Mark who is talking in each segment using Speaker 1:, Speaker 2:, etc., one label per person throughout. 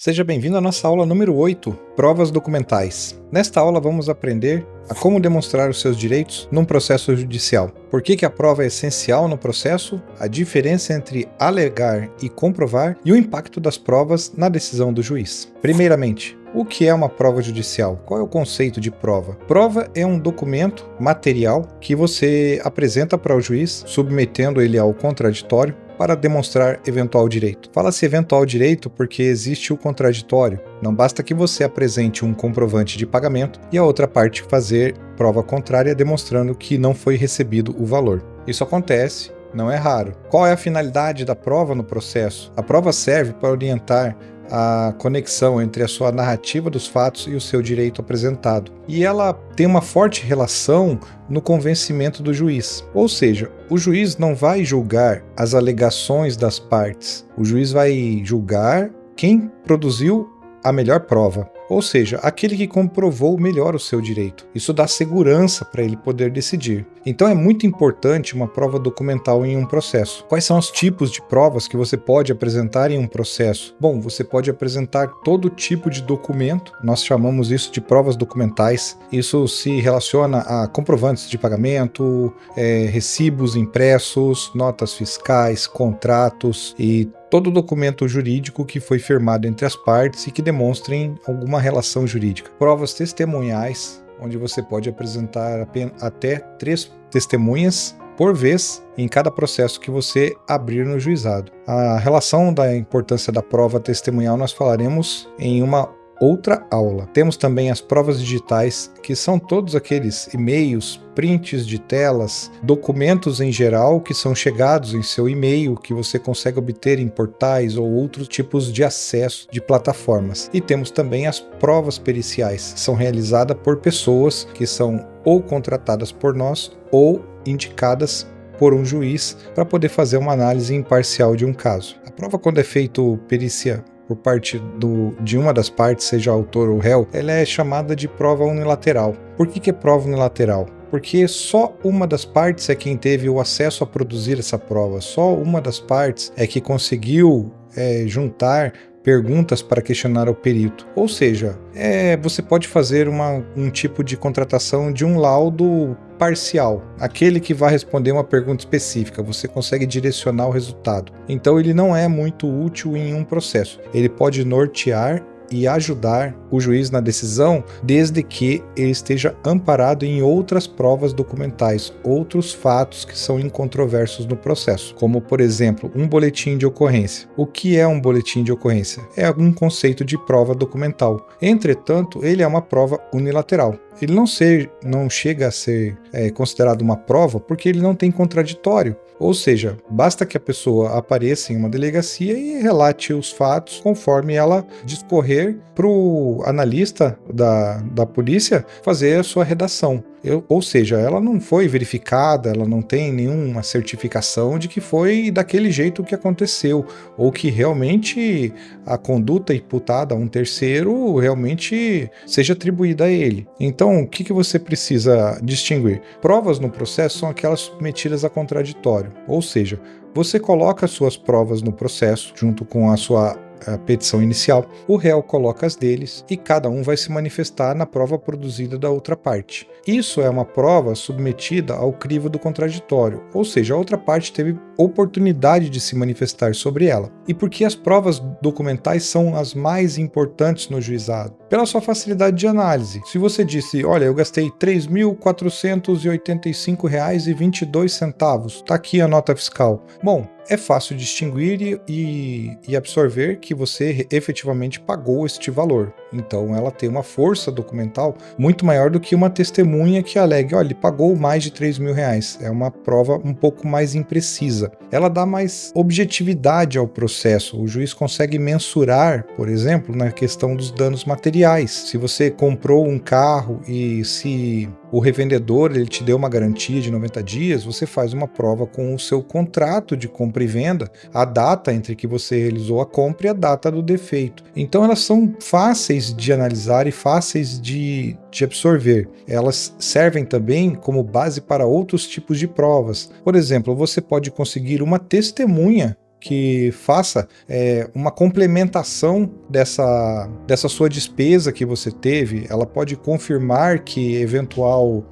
Speaker 1: Seja bem-vindo à nossa aula número 8, Provas Documentais. Nesta aula vamos aprender a como demonstrar os seus direitos num processo judicial. Por que a prova é essencial no processo, a diferença entre alegar e comprovar e o impacto das provas na decisão do juiz. Primeiramente, o que é uma prova judicial? Qual é o conceito de prova? Prova é um documento material que você apresenta para o juiz, submetendo ele ao contraditório, para demonstrar eventual direito. Fala-se eventual direito porque existe o contraditório. Não basta que você apresente um comprovante de pagamento e a outra parte fazer prova contrária demonstrando que não foi recebido o valor. Isso acontece, não é raro. Qual é a finalidade da prova no processo? A prova serve para orientar a conexão entre a sua narrativa dos fatos e o seu direito apresentado. E ela tem uma forte relação no convencimento do juiz. Ou seja, o juiz não vai julgar as alegações das partes. O juiz vai julgar quem produziu a melhor prova. Ou seja, aquele que comprovou melhor o seu direito. Isso dá segurança para ele poder decidir. Então é muito importante uma prova documental em um processo. Quais são os tipos de provas que você pode apresentar em um processo? Bom, você pode apresentar todo tipo de documento, nós chamamos isso de provas documentais. Isso se relaciona a comprovantes de pagamento, recibos impressos, notas fiscais, contratos e todo documento jurídico que foi firmado entre as partes e que demonstrem alguma relação jurídica. Provas testemunhais, onde você pode apresentar até 3 testemunhas por vez em cada processo que você abrir no juizado. A relação da importância da prova testemunhal nós falaremos em uma outra aula. Temos também as provas digitais, que são todos aqueles e-mails, prints de telas, documentos em geral que são chegados em seu e-mail, que você consegue obter em portais ou outros tipos de acesso de plataformas. E temos também as provas periciais, são realizadas por pessoas que são ou contratadas por nós ou indicadas por um juiz para poder fazer uma análise imparcial de um caso. A prova, quando é feito perícia por parte de uma das partes, seja autor ou réu, ela é chamada de prova unilateral. Por que é prova unilateral? Porque só uma das partes é quem teve o acesso a produzir essa prova, só uma das partes é que conseguiu juntar perguntas para questionar o perito. Ou seja, você pode fazer um tipo de contratação de um laudo parcial, aquele que vai responder uma pergunta específica, você consegue direcionar o resultado. Então ele não é muito útil em um processo, ele pode nortear e ajudar o juiz na decisão, desde que ele esteja amparado em outras provas documentais, outros fatos que são incontroversos no processo, como, por exemplo, um boletim de ocorrência. O que é um boletim de ocorrência? É um conceito de prova documental. Entretanto, ele é uma prova unilateral. Ele não chega a ser considerado uma prova porque ele não tem contraditório. Ou seja, basta que a pessoa apareça em uma delegacia e relate os fatos conforme ela discorrer para o analista da polícia fazer a sua redação. Ou seja, ela não foi verificada, ela não tem nenhuma certificação de que foi daquele jeito que aconteceu, ou que realmente a conduta imputada a um terceiro realmente seja atribuída a ele. Então, o que você precisa distinguir? Provas no processo são aquelas submetidas a contraditório, ou seja, você coloca as suas provas no processo junto com a petição inicial, o réu coloca as deles e cada um vai se manifestar na prova produzida da outra parte. Isso é uma prova submetida ao crivo do contraditório, ou seja, a outra parte teve oportunidade de se manifestar sobre ela. E por que as provas documentais são as mais importantes no juizado? Pela sua facilidade de análise. Se você disse, olha, eu gastei R$ 3.485,22, está aqui a nota fiscal. Bom, é fácil distinguir e absorver que você efetivamente pagou este valor. Então ela tem uma força documental muito maior do que uma testemunha que alegue, olha, ele pagou mais de R$ 3.000. É uma prova um pouco mais imprecisa. Ela dá mais objetividade ao processo. O juiz consegue mensurar, por exemplo, na questão dos danos materiais. Se você comprou um carro e se o revendedor ele te deu uma garantia de 90 dias, você faz uma prova com o seu contrato de compra e venda, a data entre que você realizou a compra e a data do defeito. Então elas são fáceis de analisar e fáceis de absorver. Elas servem também como base para outros tipos de provas. Por exemplo, você pode conseguir uma testemunha que faça uma complementação dessa sua despesa que você teve. Ela pode confirmar que eventual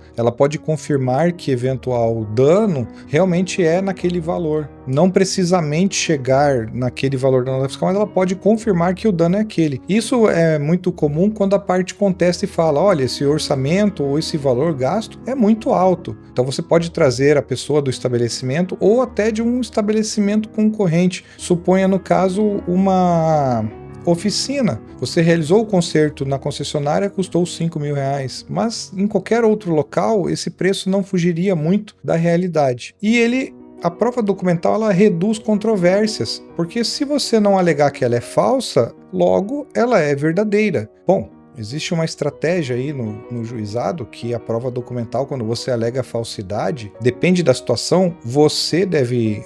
Speaker 1: dano realmente é naquele valor. Não precisamente chegar naquele valor da nota fiscal, mas ela pode confirmar que o dano é aquele. Isso é muito comum quando a parte contesta e fala: olha, esse orçamento ou esse valor gasto é muito alto. Então você pode trazer a pessoa do estabelecimento ou até de um estabelecimento concorrente. Suponha, no caso, uma oficina. Você realizou o conserto na concessionária, custou R$5.000, mas em qualquer outro local esse preço não fugiria muito da realidade. E a prova documental ela reduz controvérsias, porque se você não alegar que ela é falsa, logo ela é verdadeira. Bom, existe uma estratégia aí no juizado que a prova documental, quando você alega falsidade, depende da situação, você deve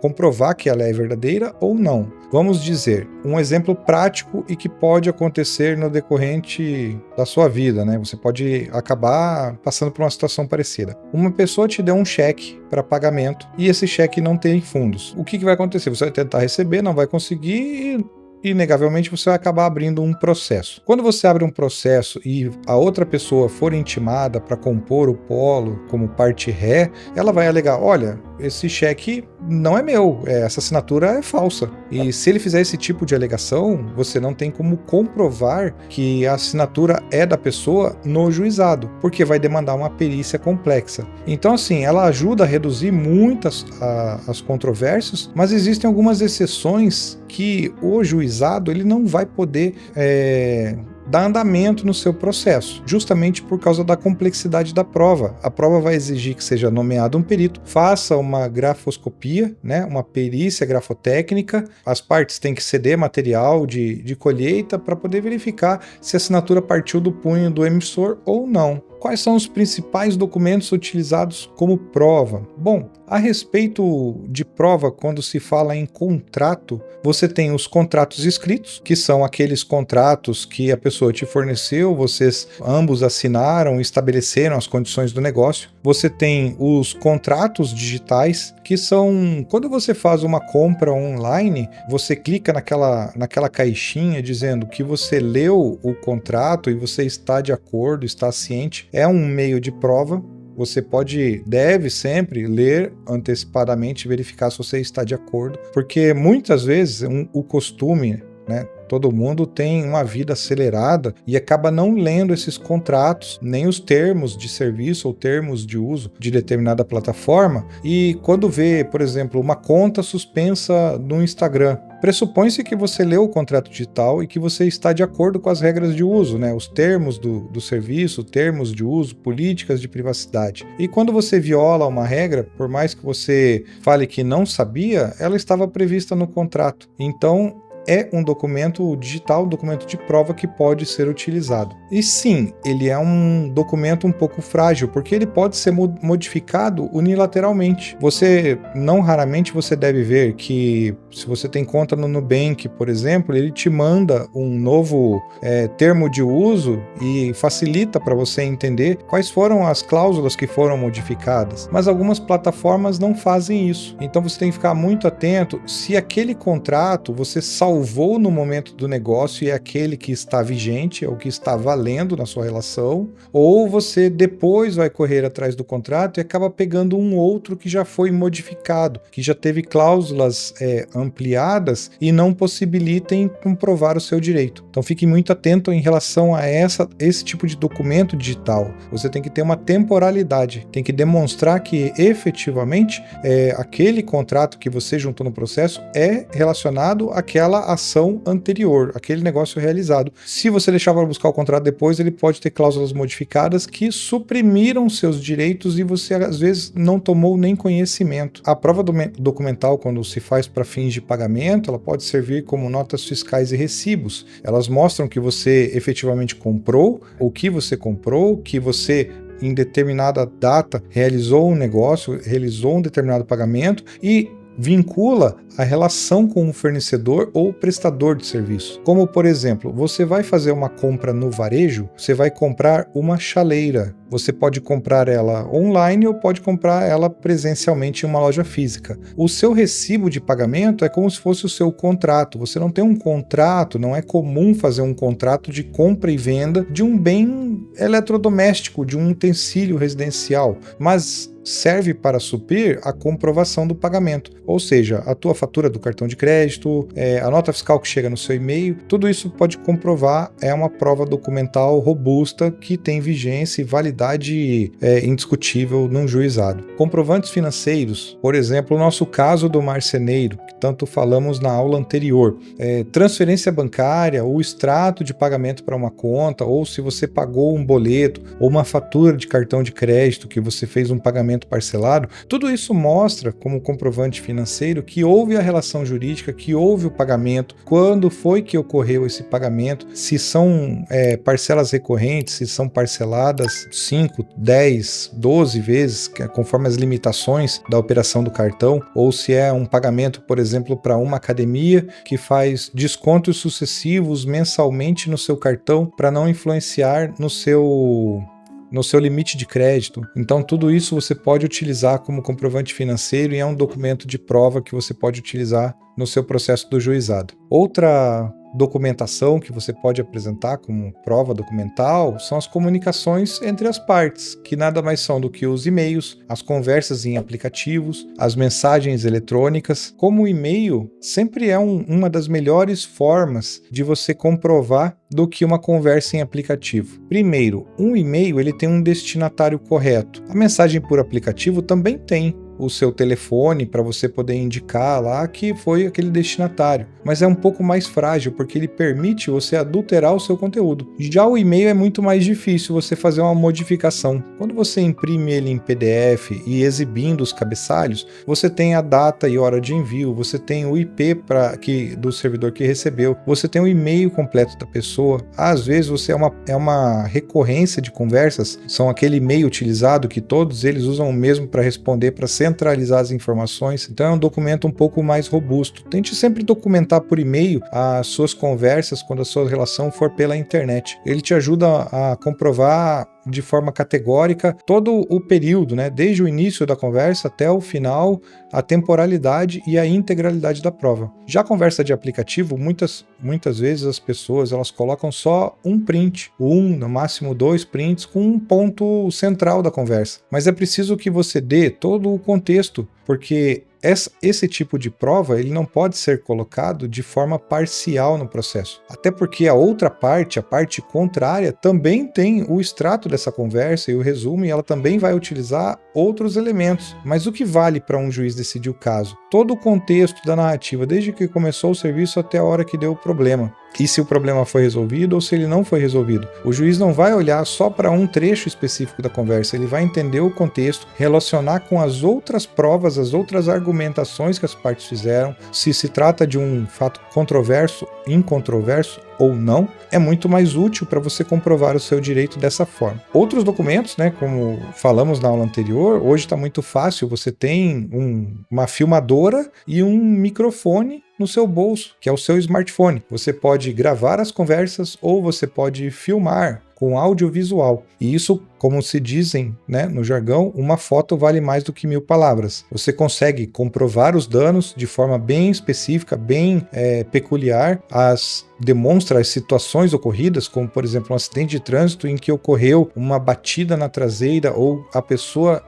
Speaker 1: comprovar que ela é verdadeira ou não. Vamos dizer, um exemplo prático e que pode acontecer no decorrente da sua vida, né? Você pode acabar passando por uma situação parecida. Uma pessoa te deu um cheque para pagamento e esse cheque não tem fundos. O que vai acontecer? Você vai tentar receber, não vai conseguir e inegavelmente você vai acabar abrindo um processo. Quando você abre um processo e a outra pessoa for intimada para compor o polo como parte ré, ela vai alegar: olha, esse cheque não é meu, essa assinatura é falsa. E se ele fizer esse tipo de alegação, você não tem como comprovar que a assinatura é da pessoa no juizado, porque vai demandar uma perícia complexa. Então, assim, ela ajuda a reduzir muitas as controvérsias, mas existem algumas exceções que o juizado ele não vai poder dar andamento no seu processo, justamente por causa da complexidade da prova. A prova vai exigir que seja nomeado um perito, faça uma grafoscopia, né, uma perícia grafotécnica, as partes têm que ceder material de colheita para poder verificar se a assinatura partiu do punho do emissor ou não. Quais são os principais documentos utilizados como prova? Bom, a respeito de prova, quando se fala em contrato, você tem os contratos escritos, que são aqueles contratos que a pessoa te forneceu, vocês ambos assinaram e estabeleceram as condições do negócio. Você tem os contratos digitais, que são quando você faz uma compra online, você clica naquela caixinha dizendo que você leu o contrato e você está de acordo, está ciente. É um meio de prova. Você deve sempre ler antecipadamente e verificar se você está de acordo, porque muitas vezes o costume, né? Todo mundo tem uma vida acelerada e acaba não lendo esses contratos, nem os termos de serviço ou termos de uso de determinada plataforma. E quando vê, por exemplo, uma conta suspensa no Instagram, pressupõe-se que você leu o contrato digital e que você está de acordo com as regras de uso, né? Os termos do serviço, termos de uso, políticas de privacidade. E quando você viola uma regra, por mais que você fale que não sabia, ela estava prevista no contrato. Então, é um documento digital, um documento de prova que pode ser utilizado. E sim, ele é um documento um pouco frágil, porque ele pode ser modificado unilateralmente. Não raramente você deve ver que, se você tem conta no Nubank, por exemplo, ele te manda um novo termo de uso e facilita para você entender quais foram as cláusulas que foram modificadas. Mas algumas plataformas não fazem isso. Então você tem que ficar muito atento se aquele contrato você salvou no momento do negócio e é aquele que está vigente, é o que está valendo na sua relação, ou você depois vai correr atrás do contrato e acaba pegando um outro que já foi modificado, que já teve cláusulas ampliadas e não possibilitem comprovar o seu direito. Então fique muito atento em relação a esse tipo de documento digital. Você tem que ter uma temporalidade, tem que demonstrar que efetivamente aquele contrato que você juntou no processo é relacionado àquela ação anterior, aquele negócio realizado. Se você deixar para buscar o contrato depois, ele pode ter cláusulas modificadas que suprimiram seus direitos e você às vezes não tomou nem conhecimento. A prova documental, quando se faz para fins de pagamento, ela pode servir como notas fiscais e recibos. Elas mostram que você efetivamente comprou, o que você comprou, que você em determinada data realizou um negócio, realizou um determinado pagamento e vincula a relação com o fornecedor ou prestador de serviço. Como, por exemplo, você vai fazer uma compra no varejo, você vai comprar uma chaleira. Você pode comprar ela online ou pode comprar ela presencialmente em uma loja física. O seu recibo de pagamento é como se fosse o seu contrato. Você não tem um contrato, não é comum fazer um contrato de compra e venda de um bem eletrodoméstico, de um utensílio residencial, mas serve para suprir a comprovação do pagamento, ou seja, a tua fatura do cartão de crédito, a nota fiscal que chega no seu e-mail, tudo isso pode comprovar, é uma prova documental robusta que tem vigência e validade indiscutível num juizado. Comprovantes financeiros, por exemplo, o nosso caso do marceneiro, que tanto falamos na aula anterior, transferência bancária, o extrato de pagamento para uma conta, ou se você pagou um boleto ou uma fatura de cartão de crédito que você fez um pagamento parcelado, tudo isso mostra como comprovante financeiro que houve a relação jurídica, que houve o pagamento, quando foi que ocorreu esse pagamento, se são parcelas recorrentes, se são parceladas 5, 10, 12 vezes, conforme as limitações da operação do cartão, ou se é um pagamento, por exemplo, para uma academia que faz descontos sucessivos mensalmente no seu cartão para não influenciar no seu limite de crédito. Então tudo isso você pode utilizar como comprovante financeiro e é um documento de prova que você pode utilizar no seu processo do juizado. Outra documentação que você pode apresentar como prova documental são as comunicações entre as partes, que nada mais são do que os e-mails, as conversas em aplicativos, as mensagens eletrônicas. Como o e-mail sempre é uma das melhores formas de você comprovar do que uma conversa em aplicativo. Primeiro, um e-mail ele tem um destinatário correto. A mensagem por aplicativo também tem o seu telefone para você poder indicar lá que foi aquele destinatário, mas é um pouco mais frágil porque ele permite você adulterar o seu conteúdo. Já o e-mail é muito mais difícil você fazer uma modificação. Quando você imprime ele em PDF e exibindo os cabeçalhos, você tem a data e hora de envio, você tem o IP do servidor que recebeu, você tem o e-mail completo da pessoa. Às vezes você é uma recorrência de conversas, são aquele e-mail utilizado que todos eles usam o mesmo para responder, para centralizar as informações, então é um documento um pouco mais robusto. Tente sempre documentar por e-mail as suas conversas quando a sua relação for pela internet. Ele te ajuda a comprovar de forma categórica todo o período, né? Desde o início da conversa até o final, a temporalidade e a integralidade da prova. Já a conversa de aplicativo, muitas vezes as pessoas elas colocam só um print, no máximo 2 prints com um ponto central da conversa. Mas é preciso que você dê todo o contexto, porque esse tipo de prova ele não pode ser colocado de forma parcial no processo. Até porque a outra parte, a parte contrária, também tem o extrato dessa conversa e o resumo, e ela também vai utilizar outros elementos. Mas o que vale para um juiz decidir o caso? Todo o contexto da narrativa, desde que começou o serviço até a hora que deu o problema. E se o problema foi resolvido ou se ele não foi resolvido. O juiz não vai olhar só para um trecho específico da conversa, ele vai entender o contexto, relacionar com as outras provas, as outras argumentações que as partes fizeram, se trata de um fato controverso, incontroverso ou não, é muito mais útil para você comprovar o seu direito dessa forma. Outros documentos, né, como falamos na aula anterior, hoje está muito fácil, você tem uma filmadora e um microfone no seu bolso, que é o seu smartphone. Você pode gravar as conversas ou você pode filmar com audiovisual. E isso, como se dizem, né, no jargão, uma foto vale mais do que 1000 palavras. Você consegue comprovar os danos de forma bem específica, bem peculiar, demonstra as situações ocorridas, como por exemplo um acidente de trânsito em que ocorreu uma batida na traseira ou a pessoa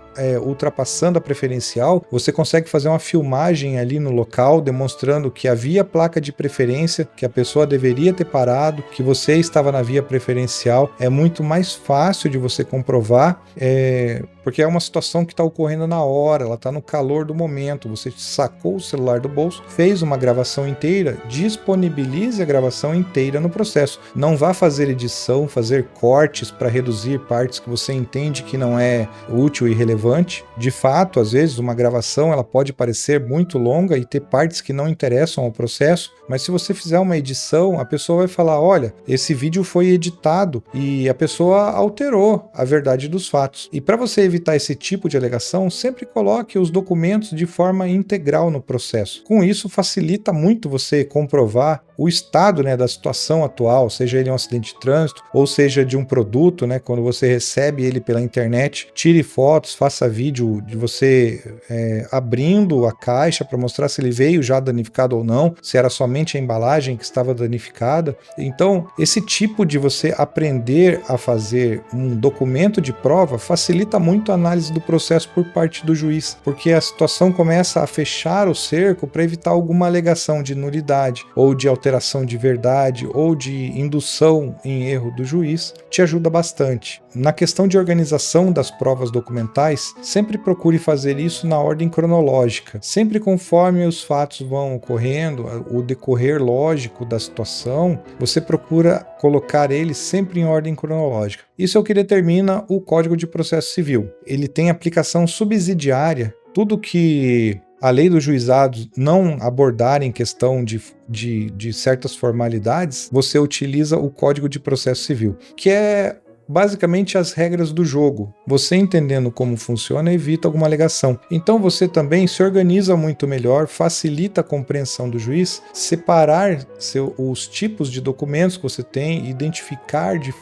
Speaker 1: ultrapassando a preferencial. Você consegue fazer uma filmagem ali no local, demonstrando que havia placa de preferência, que a pessoa deveria ter parado, que você estava na via preferencial. É muito mais fácil de você comprovar, porque é uma situação que está ocorrendo na hora, ela está no calor do momento. Você sacou o celular do bolso, fez uma gravação inteira, disponibilize a gravação aplicação inteira no processo. Não vá fazer edição, fazer cortes para reduzir partes que você entende que não é útil e relevante. De fato, às vezes uma gravação ela pode parecer muito longa e ter partes que não interessam ao processo, mas se você fizer uma edição, a pessoa vai falar, olha, esse vídeo foi editado e a pessoa alterou a verdade dos fatos. E para você evitar esse tipo de alegação, sempre coloque os documentos de forma integral no processo. Com isso, facilita muito você comprovar o estado, né, da situação atual, seja ele um acidente de trânsito ou seja de um produto, né, quando você recebe ele pela internet, tire fotos, faça vídeo de você abrindo a caixa para mostrar se ele veio já danificado ou não, se era somente a embalagem que estava danificada. Então, esse tipo de você aprender a fazer um documento de prova facilita muito a análise do processo por parte do juiz, porque a situação começa a fechar o cerco para evitar alguma alegação de nulidade ou de alteração de verdade ou de indução em erro do juiz, te ajuda bastante. Na questão de organização das provas documentais, sempre procure fazer isso na ordem cronológica, sempre conforme os fatos vão ocorrendo, o decorrer lógico da situação, você procura colocar eles sempre em ordem cronológica. Isso é o que determina o Código de Processo Civil. Ele tem aplicação subsidiária, tudo que a lei dos juizados não abordar em questão de certas formalidades, você utiliza o Código de Processo Civil, que é basicamente as regras do jogo. Você entendendo como funciona, evita alguma alegação. Então você também se organiza muito melhor, facilita a compreensão do juiz, separar os tipos de documentos que você tem, identificar de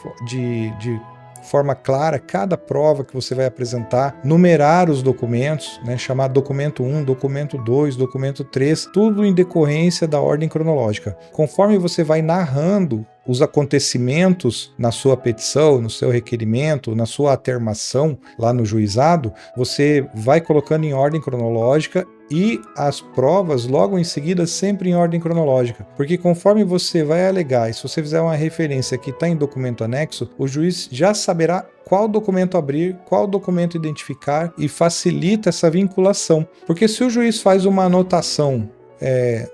Speaker 1: forma clara cada prova que você vai apresentar, numerar os documentos, né, chamar documento 1, documento 2, documento 3, tudo em decorrência da ordem cronológica. Conforme você vai narrando os acontecimentos na sua petição, no seu requerimento, na sua atermação lá no juizado, você vai colocando em ordem cronológica e as provas logo em seguida sempre em ordem cronológica, porque conforme você vai alegar, e se você fizer uma referência que está em documento anexo, o juiz já saberá qual documento abrir, qual documento identificar e facilita essa vinculação, porque se o juiz faz uma anotação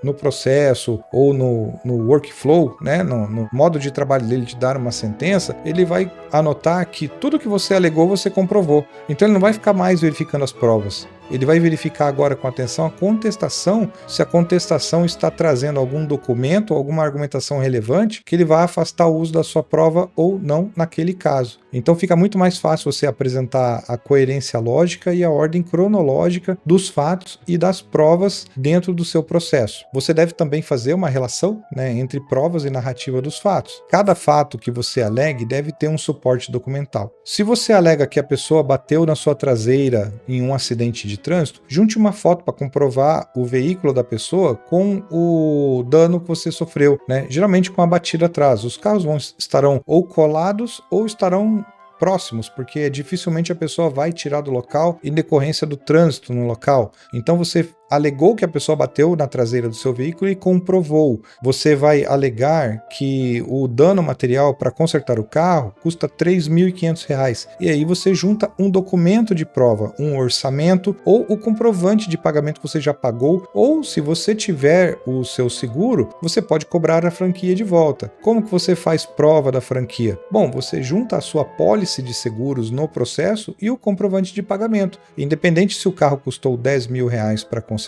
Speaker 1: no processo ou no workflow, né, no modo de trabalho dele de dar uma sentença, ele vai anotar que tudo que você alegou você comprovou. Então ele não vai ficar mais verificando as provas. Ele vai verificar agora com atenção a contestação, se a contestação está trazendo algum documento, alguma argumentação relevante, que ele vai afastar o uso da sua prova ou não naquele caso. Então fica muito mais fácil você apresentar a coerência lógica e a ordem cronológica dos fatos e das provas dentro do seu processo. Você deve também fazer uma relação, né, entre provas e narrativa dos fatos. Cada fato que você alegue deve ter um suporte documental. Se você alega que a pessoa bateu na sua traseira em um acidente de trânsito, junte uma foto para comprovar o veículo da pessoa com o dano que você sofreu, né? Geralmente com a batida atrás. Os carros estarão ou colados ou estarão próximos, porque dificilmente a pessoa vai tirar do local em decorrência do trânsito no local. Então você alegou que a pessoa bateu na traseira do seu veículo e comprovou. Você vai alegar que o dano material para consertar o carro custa R$ 3.500. E aí você junta um documento de prova, um orçamento ou o comprovante de pagamento que você já pagou, ou se você tiver o seu seguro, você pode cobrar a franquia de volta. Como que você faz prova da franquia? Bom, você junta a sua pólice de seguros no processo e o comprovante de pagamento. Independente se o carro custou R$ 10.000 para consertar,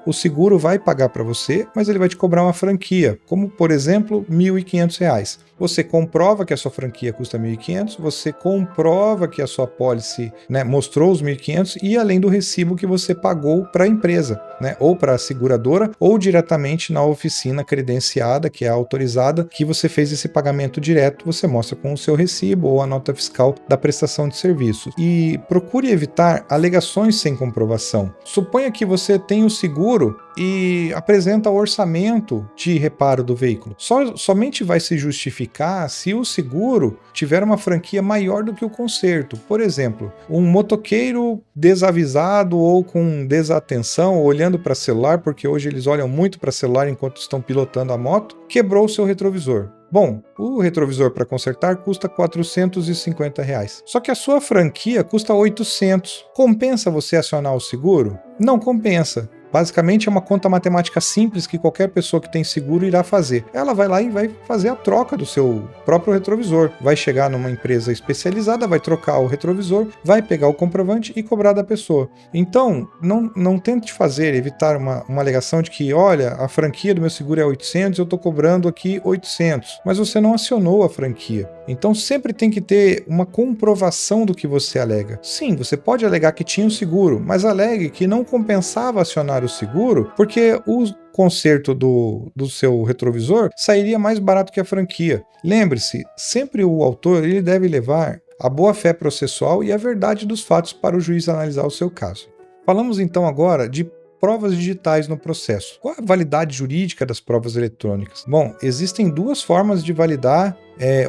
Speaker 1: o seguro vai pagar para você, mas ele vai te cobrar uma franquia, como por exemplo R$ 1.500. Você comprova que a sua franquia custa R$ 1.500, você comprova que a sua pólice, né, mostrou os R$ 1.500 e além do recibo que você pagou para a empresa, né, ou para a seguradora, ou diretamente na oficina credenciada, que é autorizada, que você fez esse pagamento direto, você mostra com o seu recibo ou a nota fiscal da prestação de serviços. E procure evitar alegações sem comprovação. Suponha que você tem o seguro e apresenta o orçamento de reparo do veículo. Somente vai se justificar se o seguro tiver uma franquia maior do que o conserto. Por exemplo, um motoqueiro desavisado ou com desatenção, olhando para celular, porque hoje eles olham muito para celular enquanto estão pilotando a moto, quebrou o seu retrovisor. Bom, o retrovisor para consertar custa R$ 450. Só que a sua franquia custa 800. Compensa você acionar o seguro? Não compensa. Basicamente é uma conta matemática simples que qualquer pessoa que tem seguro irá fazer. Ela vai lá e vai fazer a troca do seu próprio retrovisor. Vai chegar numa empresa especializada, vai trocar o retrovisor, vai pegar o comprovante e cobrar da pessoa. Então, não tente evitar uma alegação de que, olha, a franquia do meu seguro é 800, eu estou cobrando aqui 800, mas você não acionou a franquia. Então sempre tem que ter uma comprovação do que você alega. Sim, você pode alegar que tinha um seguro, mas alegue que não compensava acionar o seguro porque o conserto do seu retrovisor sairia mais barato que a franquia. Lembre-se, sempre o autor ele deve levar a boa-fé processual e a verdade dos fatos para o juiz analisar o seu caso. Falamos então agora de provas digitais no processo. Qual a validade jurídica das provas eletrônicas? Bom, existem duas formas de validar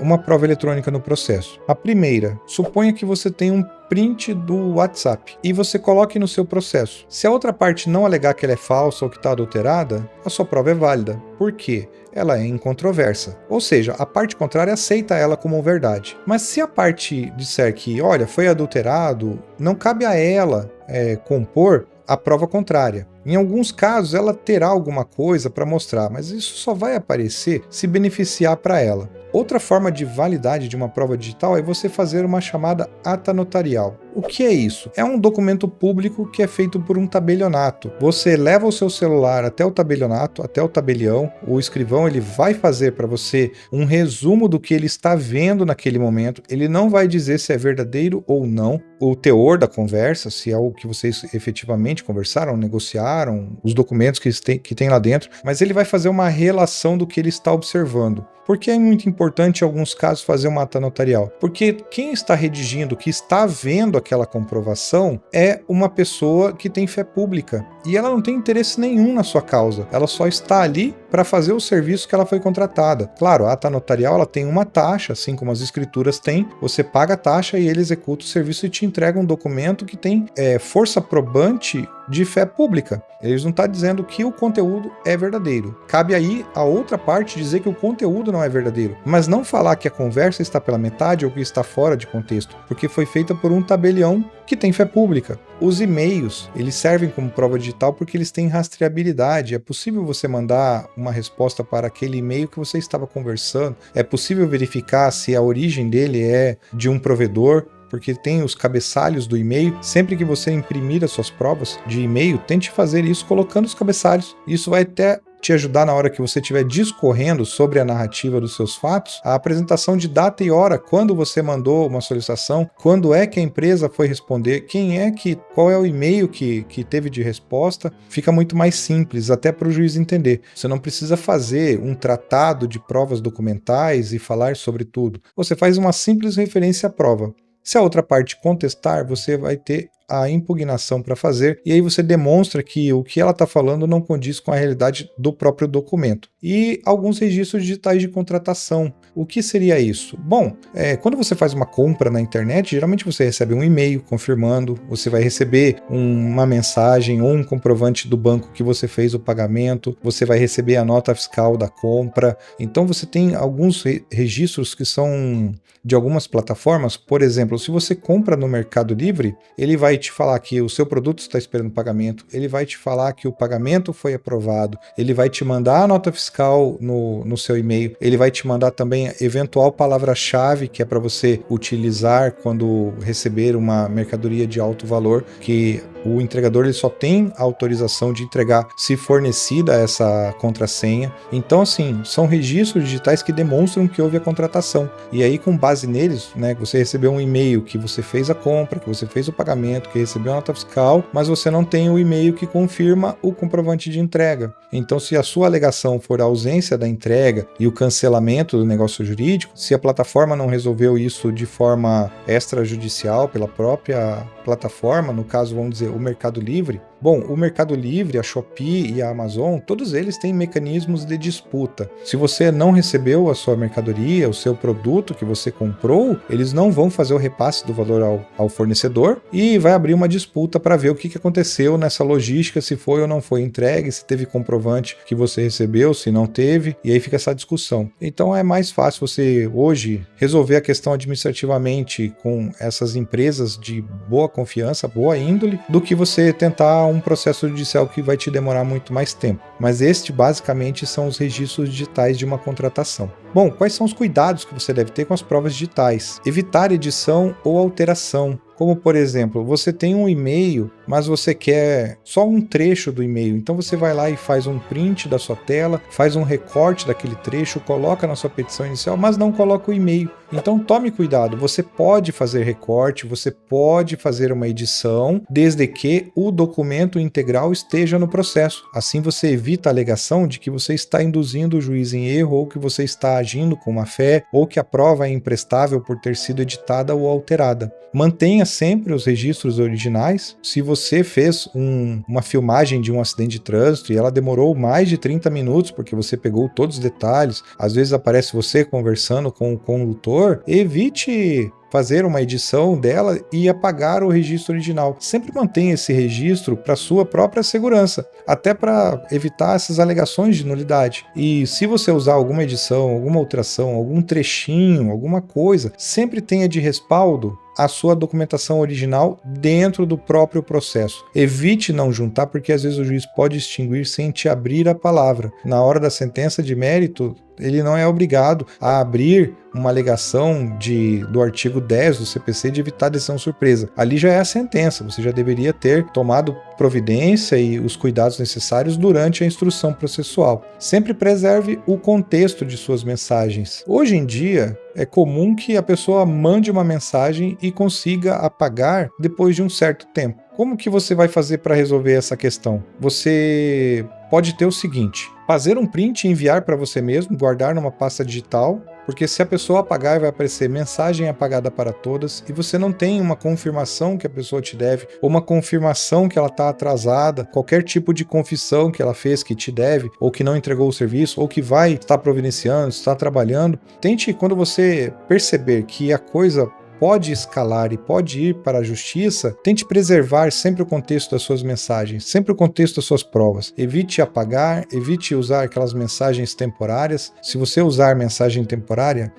Speaker 1: uma prova eletrônica no processo. A primeira, suponha que você tem um print do WhatsApp e você coloque no seu processo. Se a outra parte não alegar que ela é falsa ou que está adulterada, a sua prova é válida. Por quê? Ela é incontroversa. Ou seja, a parte contrária aceita ela como verdade. Mas se a parte disser que, olha, foi adulterado, não cabe a ela compor a prova contrária. Em alguns casos, ela terá alguma coisa para mostrar, mas isso só vai aparecer se beneficiar para ela. Outra forma de validade de uma prova digital é você fazer uma chamada ata notarial. O que é isso? É um documento público que é feito por um tabelionato. Você leva o seu celular até o tabelionato, até o tabelião, o escrivão ele vai fazer para você um resumo do que ele está vendo naquele momento. Ele não vai dizer se é verdadeiro ou não, o teor da conversa, se é algo que vocês efetivamente conversaram, negociaram, os documentos que tem lá dentro, mas ele vai fazer uma relação do que ele está observando. Por que é muito importante em alguns casos fazer uma ata notarial? Porque quem está redigindo, que está vendo aquela comprovação, é uma pessoa que tem fé pública e ela não tem interesse nenhum na sua causa. Ela só está ali para fazer o serviço que ela foi contratada. Claro, a ata notarial ela tem uma taxa, assim como as escrituras têm. Você paga a taxa e ele executa o serviço e te entrega um documento que tem força probante de fé pública. Eles não estão dizendo que o conteúdo é verdadeiro. Cabe aí a outra parte dizer que o conteúdo não é verdadeiro, mas não falar que a conversa está pela metade ou que está fora de contexto, porque foi feita por um tabelião que tem fé pública. Os e-mails, eles servem como prova digital porque eles têm rastreabilidade. É possível você mandar uma resposta para aquele e-mail que você estava conversando. É possível verificar se a origem dele é de um provedor, porque tem os cabeçalhos do e-mail. Sempre que você imprimir as suas provas de e-mail, tente fazer isso colocando os cabeçalhos. Isso vai até te ajudar na hora que você estiver discorrendo sobre a narrativa dos seus fatos, a apresentação de data e hora, quando você mandou uma solicitação, quando é que a empresa foi responder, qual é o e-mail que teve de resposta, fica muito mais simples, até para o juiz entender. Você não precisa fazer um tratado de provas documentais e falar sobre tudo. Você faz uma simples referência à prova. Se a outra parte contestar, você vai ter a impugnação para fazer, e aí você demonstra que o que ela está falando não condiz com a realidade do próprio documento. E alguns registros digitais de contratação. O que seria isso? Bom, quando você faz uma compra na internet, geralmente você recebe um e-mail confirmando, você vai receber uma mensagem ou um comprovante do banco que você fez o pagamento, você vai receber a nota fiscal da compra. Então você tem alguns registros que são de algumas plataformas. Por exemplo, se você compra no Mercado Livre, ele vai te falar que o seu produto está esperando pagamento, ele vai te falar que o pagamento foi aprovado, ele vai te mandar a nota fiscal no seu e-mail, ele vai te mandar também a eventual palavra-chave que é para você utilizar quando receber uma mercadoria de alto valor, que o entregador ele só tem a autorização de entregar se fornecida essa contrassenha. Então, assim, são registros digitais que demonstram que houve a contratação. E aí, com base neles, né, você recebeu um e-mail que você fez a compra, que você fez o pagamento, que recebeu a nota fiscal, mas você não tem o e-mail que confirma o comprovante de entrega. Então, se a sua alegação for a ausência da entrega e o cancelamento do negócio jurídico, se a plataforma não resolveu isso de forma extrajudicial pela própria plataforma, no caso, vamos dizer, o Mercado Livre. Bom, o Mercado Livre, a Shopee e a Amazon, todos eles têm mecanismos de disputa. Se você não recebeu a sua mercadoria, o seu produto que você comprou, eles não vão fazer o repasse do valor ao fornecedor e vai abrir uma disputa para ver o que aconteceu nessa logística, se foi ou não foi entregue, se teve comprovante que você recebeu, se não teve, e aí fica essa discussão. Então é mais fácil você hoje resolver a questão administrativamente com essas empresas de boa confiança, boa índole, do que você tentar um processo judicial que vai te demorar muito mais tempo. Mas basicamente são os registros digitais de uma contratação. Bom, quais são os cuidados que você deve ter com as provas digitais? Evitar edição ou alteração. Como, por exemplo, você tem um e-mail, mas você quer só um trecho do e-mail. Então você vai lá e faz um print da sua tela, faz um recorte daquele trecho, coloca na sua petição inicial, mas não coloca o e-mail. Então tome cuidado, você pode fazer recorte, você pode fazer uma edição, desde que o documento integral esteja no processo. Assim você evita a alegação de que você está induzindo o juiz em erro, ou que você está agindo com má fé, ou que a prova é imprestável por ter sido editada ou alterada. Mantenha sempre os registros originais. Se você fez uma filmagem de um acidente de trânsito e ela demorou mais de 30 minutos porque você pegou todos os detalhes, às vezes aparece você conversando com o condutor, evite fazer uma edição dela e apagar o registro original. Sempre mantenha esse registro para sua própria segurança, até para evitar essas alegações de nulidade. E se você usar alguma edição, alguma alteração, algum trechinho, alguma coisa, sempre tenha de respaldo a sua documentação original dentro do próprio processo. Evite não juntar, porque às vezes o juiz pode extinguir sem te abrir a palavra. Na hora da sentença de mérito, ele não é obrigado a abrir uma alegação do artigo 10 do CPC de evitar decisão surpresa. Ali já é a sentença, você já deveria ter tomado providência e os cuidados necessários durante a instrução processual. Sempre preserve o contexto de suas mensagens. Hoje em dia, é comum que a pessoa mande uma mensagem e consiga apagar depois de um certo tempo. Como que você vai fazer para resolver essa questão? Você pode ter o seguinte: fazer um print e enviar para você mesmo, guardar numa pasta digital, porque se a pessoa apagar, vai aparecer mensagem apagada para todas e você não tem uma confirmação que a pessoa te deve, ou uma confirmação que ela está atrasada, qualquer tipo de confissão que ela fez que te deve, ou que não entregou o serviço, ou que vai estar providenciando, está trabalhando. Tente, quando você perceber que a coisa pode escalar e pode ir para a justiça, tente preservar sempre o contexto das suas mensagens, sempre o contexto das suas provas. Evite apagar, evite usar aquelas mensagens temporárias. Se você usar mensagem temporária,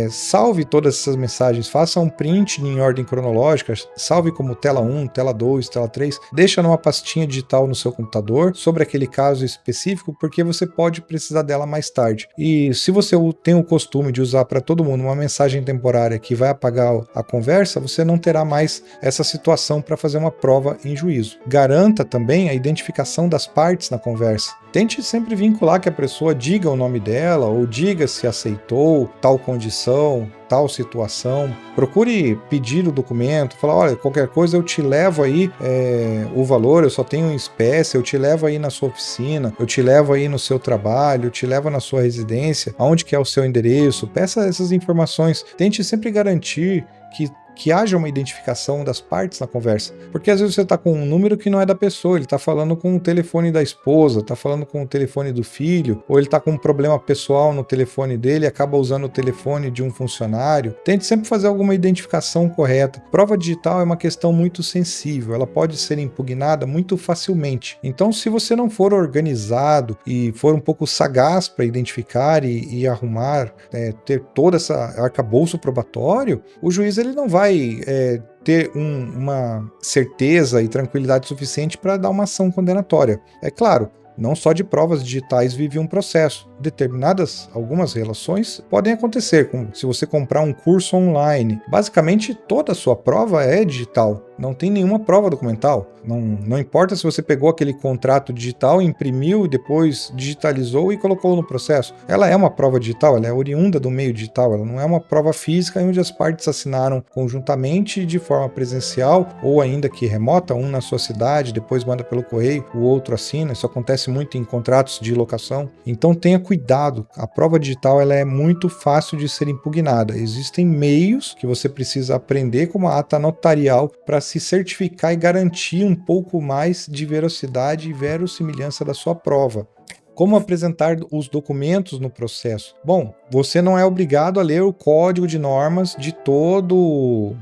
Speaker 1: salve todas essas mensagens, faça um print em ordem cronológica, salve como tela 1, tela 2, tela 3, deixa numa pastinha digital no seu computador sobre aquele caso específico, porque você pode precisar dela mais tarde. E se você tem o costume de usar para todo mundo uma mensagem temporária que vai apagar a conversa, você não terá mais essa situação para fazer uma prova em juízo. Garanta também a identificação das partes na conversa. Tente sempre vincular que a pessoa diga o nome dela ou diga se aceitou tal condição, tal situação. Procure pedir o documento, falar: olha, qualquer coisa eu te levo aí o valor, eu só tenho em espécie, eu te levo aí na sua oficina, eu te levo aí no seu trabalho, eu te levo na sua residência, aonde que é o seu endereço. Peça essas informações. Tente sempre garantir que haja uma identificação das partes na conversa. Porque às vezes você está com um número que não é da pessoa, ele está falando com o telefone da esposa, está falando com o telefone do filho, ou ele está com um problema pessoal no telefone dele e acaba usando o telefone de um funcionário. Tente sempre fazer alguma identificação correta. Prova digital é uma questão muito sensível, ela pode ser impugnada muito facilmente. Então, se você não for organizado e for um pouco sagaz para identificar e arrumar, ter todo esse arcabouço probatório, o juiz ele não vai ter uma certeza e tranquilidade suficiente para dar uma ação condenatória. É claro, não só de provas digitais vive um processo. Algumas relações podem acontecer, como se você comprar um curso online. Basicamente, toda a sua prova é digital. Não tem nenhuma prova documental. Não importa se você pegou aquele contrato digital, imprimiu e depois digitalizou e colocou no processo. Ela é uma prova digital, ela é oriunda do meio digital, ela não é uma prova física onde as partes assinaram conjuntamente de forma presencial ou ainda que remota, um na sua cidade, depois manda pelo correio, o outro assina. Isso acontece muito em contratos de locação. Então tenha cuidado, a prova digital ela é muito fácil de ser impugnada. Existem meios que você precisa aprender, como a ata notarial, para se certificar e garantir um pouco mais de veracidade e verossimilhança da sua prova. Como apresentar os documentos no processo? Bom, você não é obrigado a ler o código de normas de todo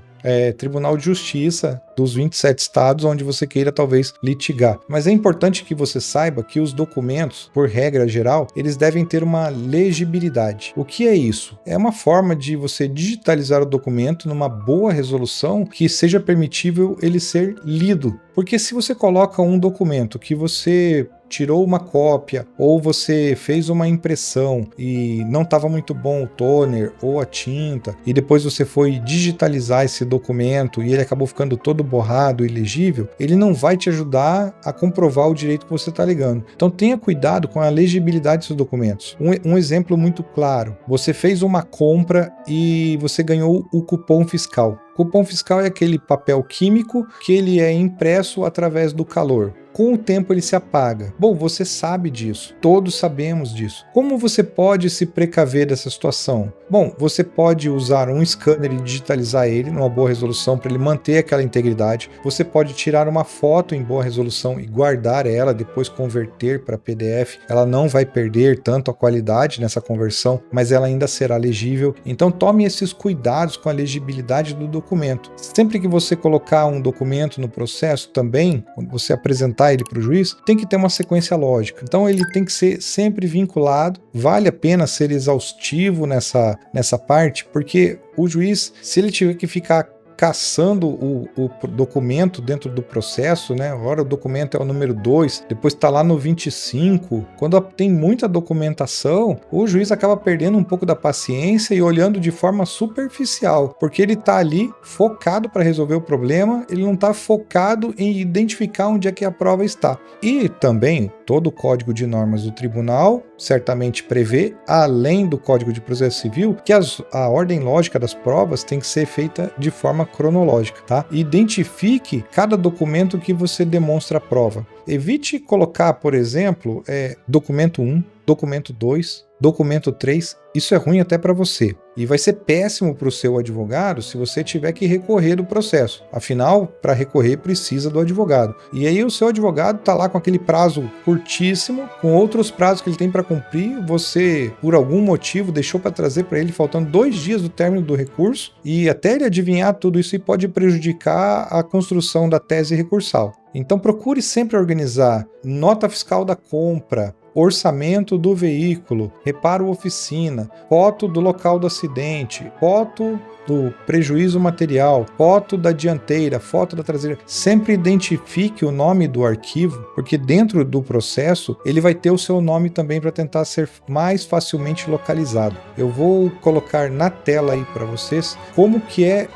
Speaker 1: Tribunal de Justiça dos 27 estados onde você queira talvez litigar. Mas é importante que você saiba que os documentos, por regra geral, eles devem ter uma legibilidade. O que é isso? É uma forma de você digitalizar o documento numa boa resolução que seja permitível ele ser lido. Porque se você coloca um documento que você tirou uma cópia ou você fez uma impressão e não estava muito bom o toner ou a tinta e depois você foi digitalizar esse documento e ele acabou ficando todo borrado e ilegível, ele não vai te ajudar a comprovar o direito que você está alegando. Então tenha cuidado com a legibilidade dos documentos. Um exemplo muito claro, você fez uma compra e você ganhou o cupom fiscal. Cupom fiscal é aquele papel químico que ele é impresso através do calor. Com o tempo ele se apaga. Bom, você sabe disso, todos sabemos disso. Como você pode se precaver dessa situação? Bom, você pode usar um scanner e digitalizar ele numa boa resolução para ele manter aquela integridade. Você pode tirar uma foto em boa resolução e guardar ela, depois converter para PDF. Ela não vai perder tanto a qualidade nessa conversão, mas ela ainda será legível. Então tome esses cuidados com a legibilidade do documento. Sempre que você colocar um documento no processo também, quando você apresentar ele para o juiz, tem que ter uma sequência lógica. Então ele tem que ser sempre vinculado. Vale a pena ser exaustivo nessa parte, porque o juiz, se ele tiver que ficar caçando o documento dentro do processo, né? Agora o documento é o número 2, depois está lá no 25. Quando tem muita documentação, o juiz acaba perdendo um pouco da paciência e olhando de forma superficial, porque ele está ali focado para resolver o problema, ele não está focado em identificar onde é que a prova está. E também todo o Código de Normas do Tribunal certamente prevê, além do Código de Processo Civil, que a ordem lógica das provas tem que ser feita de forma cronológica, tá? Identifique cada documento que você demonstra a prova. Evite colocar, por exemplo, documento 1, documento 2, documento 3, isso é ruim até para você. E vai ser péssimo para o seu advogado se você tiver que recorrer do processo. Afinal, para recorrer precisa do advogado. E aí o seu advogado está lá com aquele prazo curtíssimo, com outros prazos que ele tem para cumprir, você, por algum motivo, deixou para trazer para ele faltando 2 dias do término do recurso, e até ele adivinhar tudo isso pode prejudicar a construção da tese recursal. Então procure sempre organizar nota fiscal da compra, orçamento do veículo, reparo oficina, foto do local do acidente, foto do prejuízo material, foto da dianteira, foto da traseira. Sempre identifique o nome do arquivo, porque dentro do processo ele vai ter o seu nome também para tentar ser mais facilmente localizado. Eu vou colocar na tela aí para vocês como que é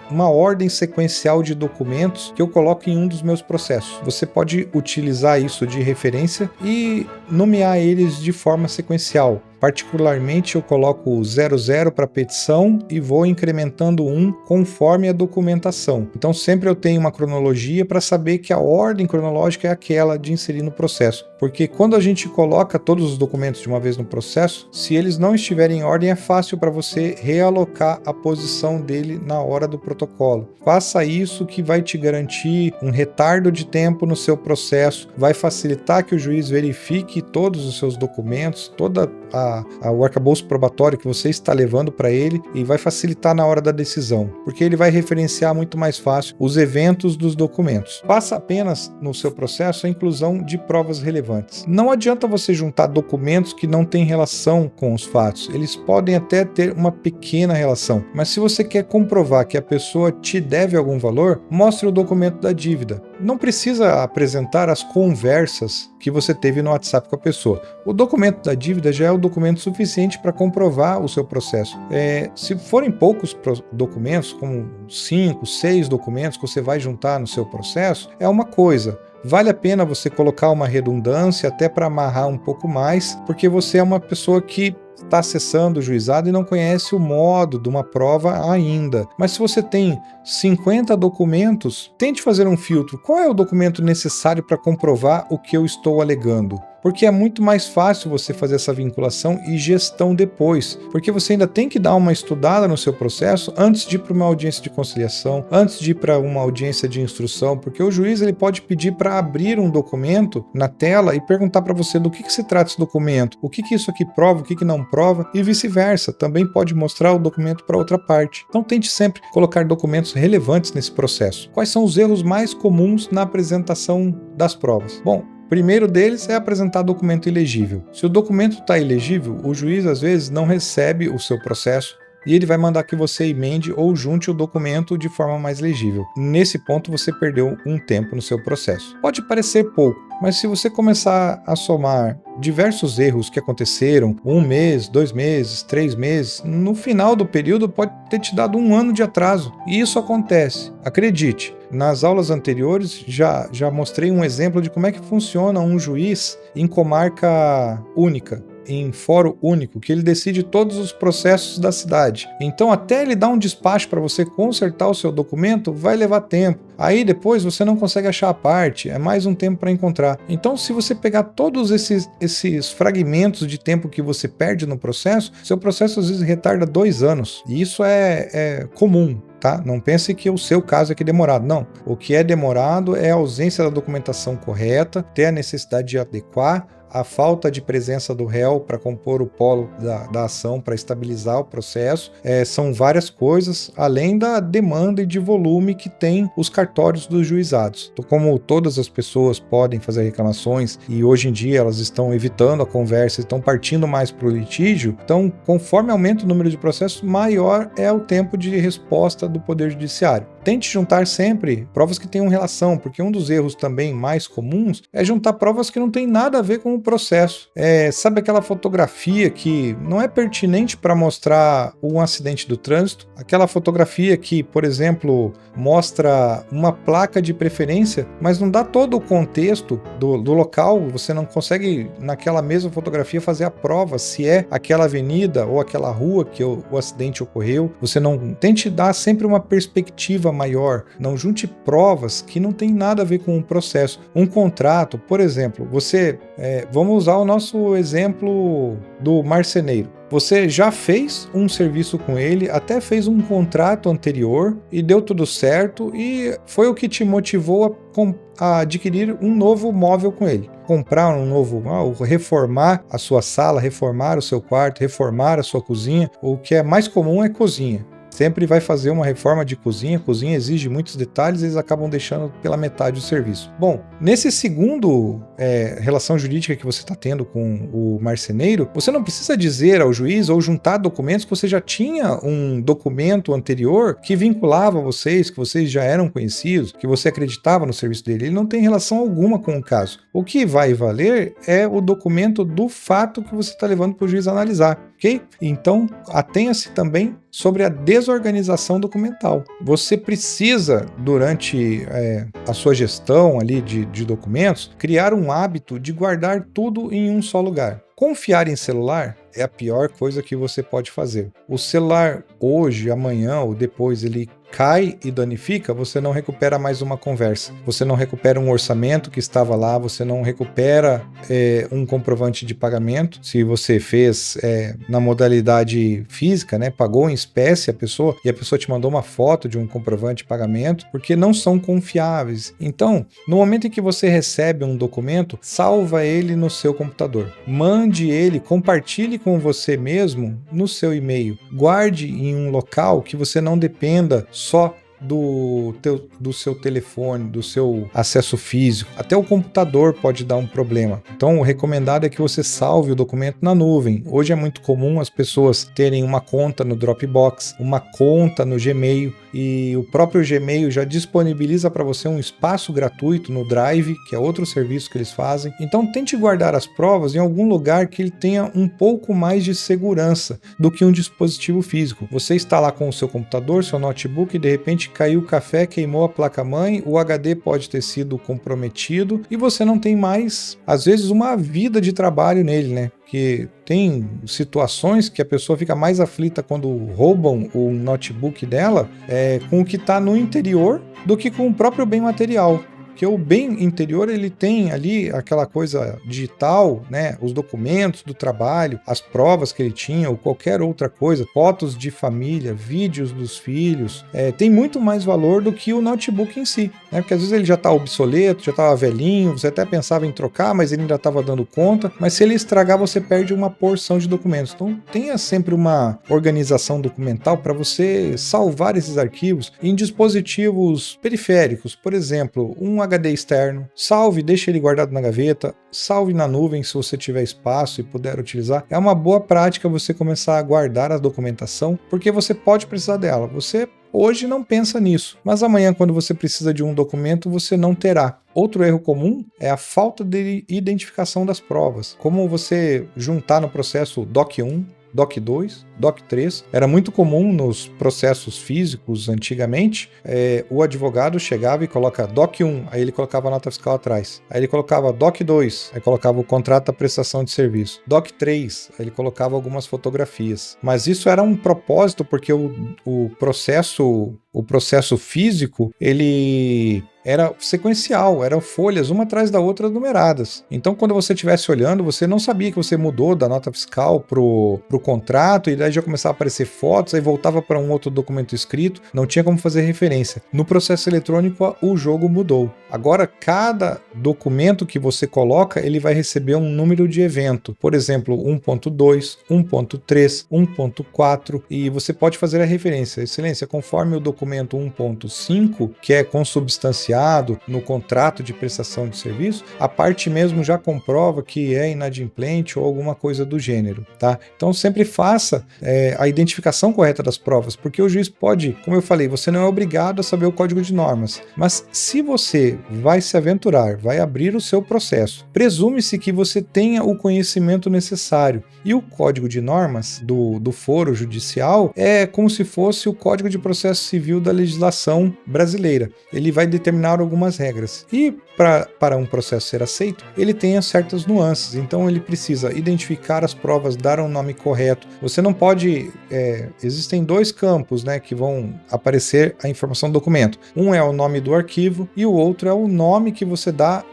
Speaker 1: uma ordem sequencial de documentos que eu coloco em um dos meus processos. Você pode utilizar isso de referência e nomear eles de forma sequencial. Particularmente eu coloco o 00 para petição e vou incrementando 1 conforme a documentação. Então sempre eu tenho uma cronologia para saber que a ordem cronológica é aquela de inserir no processo. Porque quando a gente coloca todos os documentos de uma vez no processo, se eles não estiverem em ordem, é fácil para você realocar a posição dele na hora do protocolo. Faça isso que vai te garantir um retardo de tempo no seu processo, vai facilitar que o juiz verifique todos os seus documentos, toda o arcabouço probatório que você está levando para ele, e vai facilitar na hora da decisão, porque ele vai referenciar muito mais fácil os eventos dos documentos. Faça apenas no seu processo a inclusão de provas relevantes. Não adianta você juntar documentos que não têm relação com os fatos, eles podem até ter uma pequena relação, mas se você quer comprovar que a pessoa te deve algum valor, mostre o documento da dívida. Não precisa apresentar as conversas que você teve no WhatsApp com a pessoa. O documento da dívida já é o documento suficiente para comprovar o seu processo. Se forem poucos documentos, como 5, 6 documentos que você vai juntar no seu processo, é uma coisa. Vale a pena você colocar uma redundância até para amarrar um pouco mais, porque você é uma pessoa que está acessando o juizado e não conhece o modo de uma prova ainda. Mas se você tem 50 documentos, tente fazer um filtro. Qual é o documento necessário para comprovar o que eu estou alegando? porque é muito mais fácil você fazer essa vinculação e gestão depois, porque você ainda tem que dar uma estudada no seu processo antes de ir para uma audiência de conciliação, antes de ir para uma audiência de instrução, porque o juiz ele pode pedir para abrir um documento na tela e perguntar para você do que se trata esse documento, o que isso aqui prova, o que não prova, e vice-versa. Também pode mostrar o documento para outra parte. Então tente sempre colocar documentos relevantes nesse processo. Quais são os erros mais comuns na apresentação das provas? Bom, o primeiro deles é apresentar documento ilegível. Se o documento está ilegível, o juiz às vezes não recebe o seu processo e ele vai mandar que você emende ou junte o documento de forma mais legível. Nesse ponto você perdeu um tempo no seu processo. Pode parecer pouco, mas se você começar a somar diversos erros que aconteceram, 1 mês, 2 meses, 3 meses, no final do período pode ter te dado 1 ano de atraso. E isso acontece. Acredite, nas aulas anteriores já mostrei um exemplo de como é que funciona um juiz em comarca única, em fórum único, que ele decide todos os processos da cidade. Então, até ele dar um despacho para você consertar o seu documento, vai levar tempo. Aí depois você não consegue achar a parte, é mais um tempo para encontrar. Então, se você pegar todos esses fragmentos de tempo que você perde no processo, seu processo às vezes retarda 2 anos. E isso é comum. Tá? Não pense que o seu caso é que é demorado, não. O que é demorado é a ausência da documentação correta, ter a necessidade de adequar, a falta de presença do réu para compor o polo da ação, para estabilizar o processo. São várias coisas, além da demanda e de volume que tem os cartórios dos juizados. Então, como todas as pessoas podem fazer reclamações e hoje em dia elas estão evitando a conversa, estão partindo mais para o litígio, então conforme aumenta o número de processos, maior é o tempo de resposta do Poder Judiciário. Tente juntar sempre provas que tenham relação, porque um dos erros também mais comuns é juntar provas que não tem nada a ver com o processo. Sabe aquela fotografia que não é pertinente para mostrar um acidente do trânsito? Aquela fotografia que, por exemplo, mostra uma placa de preferência, mas não dá todo o contexto do local, você não consegue naquela mesma fotografia fazer a prova se é aquela avenida ou aquela rua que o acidente ocorreu. Você não tente dar sempre uma perspectiva maior, não junte provas que não tem nada a ver com o processo. Um contrato, por exemplo, vamos usar o nosso exemplo do marceneiro. Você já fez um serviço com ele, até fez um contrato anterior e deu tudo certo e foi o que te motivou a adquirir um novo móvel com ele. Comprar um novo, reformar a sua sala, reformar o seu quarto, reformar a sua cozinha. O que é mais comum é cozinha. Sempre vai fazer uma reforma de cozinha, cozinha exige muitos detalhes e eles acabam deixando pela metade o serviço. Bom, nesse segundo relação jurídica que você está tendo com o marceneiro, você não precisa dizer ao juiz ou juntar documentos que você já tinha um documento anterior que vinculava vocês, que vocês já eram conhecidos, que você acreditava no serviço dele. Ele não tem relação alguma com o caso. O que vai valer é o documento do fato que você está levando para o juiz analisar, ok? Então, atenha-se também sobre a desorganização documental. Você precisa, durante a sua gestão ali de documentos, criar um hábito de guardar tudo em um só lugar. Confiar em celular é a pior coisa que você pode fazer. O celular hoje, amanhã ou depois ele cai e danifica, você não recupera mais uma conversa, você não recupera um orçamento que estava lá, você não recupera um comprovante de pagamento. Se você fez na modalidade física, né, pagou em espécie a pessoa e a pessoa te mandou uma foto de um comprovante de pagamento, porque não são confiáveis. Então, no momento em que você recebe um documento, salva ele no seu computador, mande ele, compartilhe com você mesmo no seu e-mail, guarde em um local que você não dependa só do seu telefone, do seu acesso físico. Até o computador pode dar um problema. Então, o recomendado é que você salve o documento na nuvem. Hoje é muito comum as pessoas terem uma conta no Dropbox, uma conta no Gmail, e o próprio Gmail já disponibiliza para você um espaço gratuito no Drive, que é outro serviço que eles fazem. Então, tente guardar as provas em algum lugar que ele tenha um pouco mais de segurança do que um dispositivo físico. Você está lá com o seu computador, seu notebook, e de repente caiu o café, queimou a placa-mãe, o HD pode ter sido comprometido e você não tem mais, às vezes, uma vida de trabalho nele, né? Que tem situações que a pessoa fica mais aflita quando roubam o notebook dela com o que está no interior do que com o próprio bem material. que o bem interior ele tem ali aquela coisa digital, né? Os documentos do trabalho, as provas que ele tinha ou qualquer outra coisa, fotos de família, vídeos dos filhos, tem muito mais valor do que o notebook em si, né? Porque às vezes ele já está obsoleto, já estava velhinho, você até pensava em trocar, mas ele ainda estava dando conta, mas se ele estragar você perde uma porção de documentos. Então tenha sempre uma organização documental para você salvar esses arquivos em dispositivos periféricos, por exemplo, um HD externo, salve, deixe ele guardado na gaveta, salve na nuvem se você tiver espaço e puder utilizar. É uma boa prática você começar a guardar a documentação, porque você pode precisar dela. Você hoje não pensa nisso, mas amanhã, quando você precisa de um documento, você não terá. Outro erro comum é a falta de identificação das provas. Como você juntar no processo DOC 1, DOC 2, DOC 3. Era muito comum nos processos físicos antigamente, o advogado chegava e coloca DOC 1, aí ele colocava a nota fiscal atrás. Aí ele colocava DOC 2, aí colocava o contrato da prestação de serviço. DOC 3, aí ele colocava algumas fotografias. Mas isso era um propósito, porque o processo físico, ele era sequencial, eram folhas uma atrás da outra numeradas. Então, quando você estivesse olhando, você não sabia que você mudou da nota fiscal pro contrato, e daí já começava a aparecer fotos, aí voltava para um outro documento escrito, não tinha como fazer referência. No processo eletrônico, o jogo mudou. Agora, cada documento que você coloca, ele vai receber um número de evento. Por exemplo, 1.2, 1.3, 1.4, e você pode fazer a referência. Excelência, conforme o documento 1.5, que é consubstanciado no contrato de prestação de serviço, a parte mesmo já comprova que é inadimplente ou alguma coisa do gênero, tá? Então sempre faça a identificação correta das provas, porque o juiz pode, como eu falei, você não é obrigado a saber o código de normas, mas se você vai se aventurar, vai abrir o seu processo, presume-se que você tenha o conhecimento necessário, e o código de normas do foro judicial é como se fosse o Código de Processo Civil da legislação brasileira. Ele vai determinar algumas regras. E para um processo ser aceito, ele tem certas nuances. Então ele precisa identificar as provas, dar um nome correto. Você não pode... existem dois campos, né, que vão aparecer a informação do documento. Um é o nome do arquivo e o outro é o nome que você dá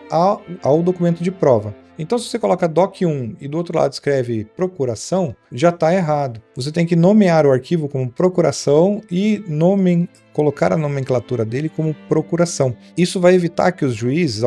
Speaker 1: ao documento de prova. Então, se você coloca DOC 1 e do outro lado escreve procuração, já está errado. Você tem que nomear o arquivo como procuração e colocar a nomenclatura dele como procuração. Isso vai evitar que os juízes,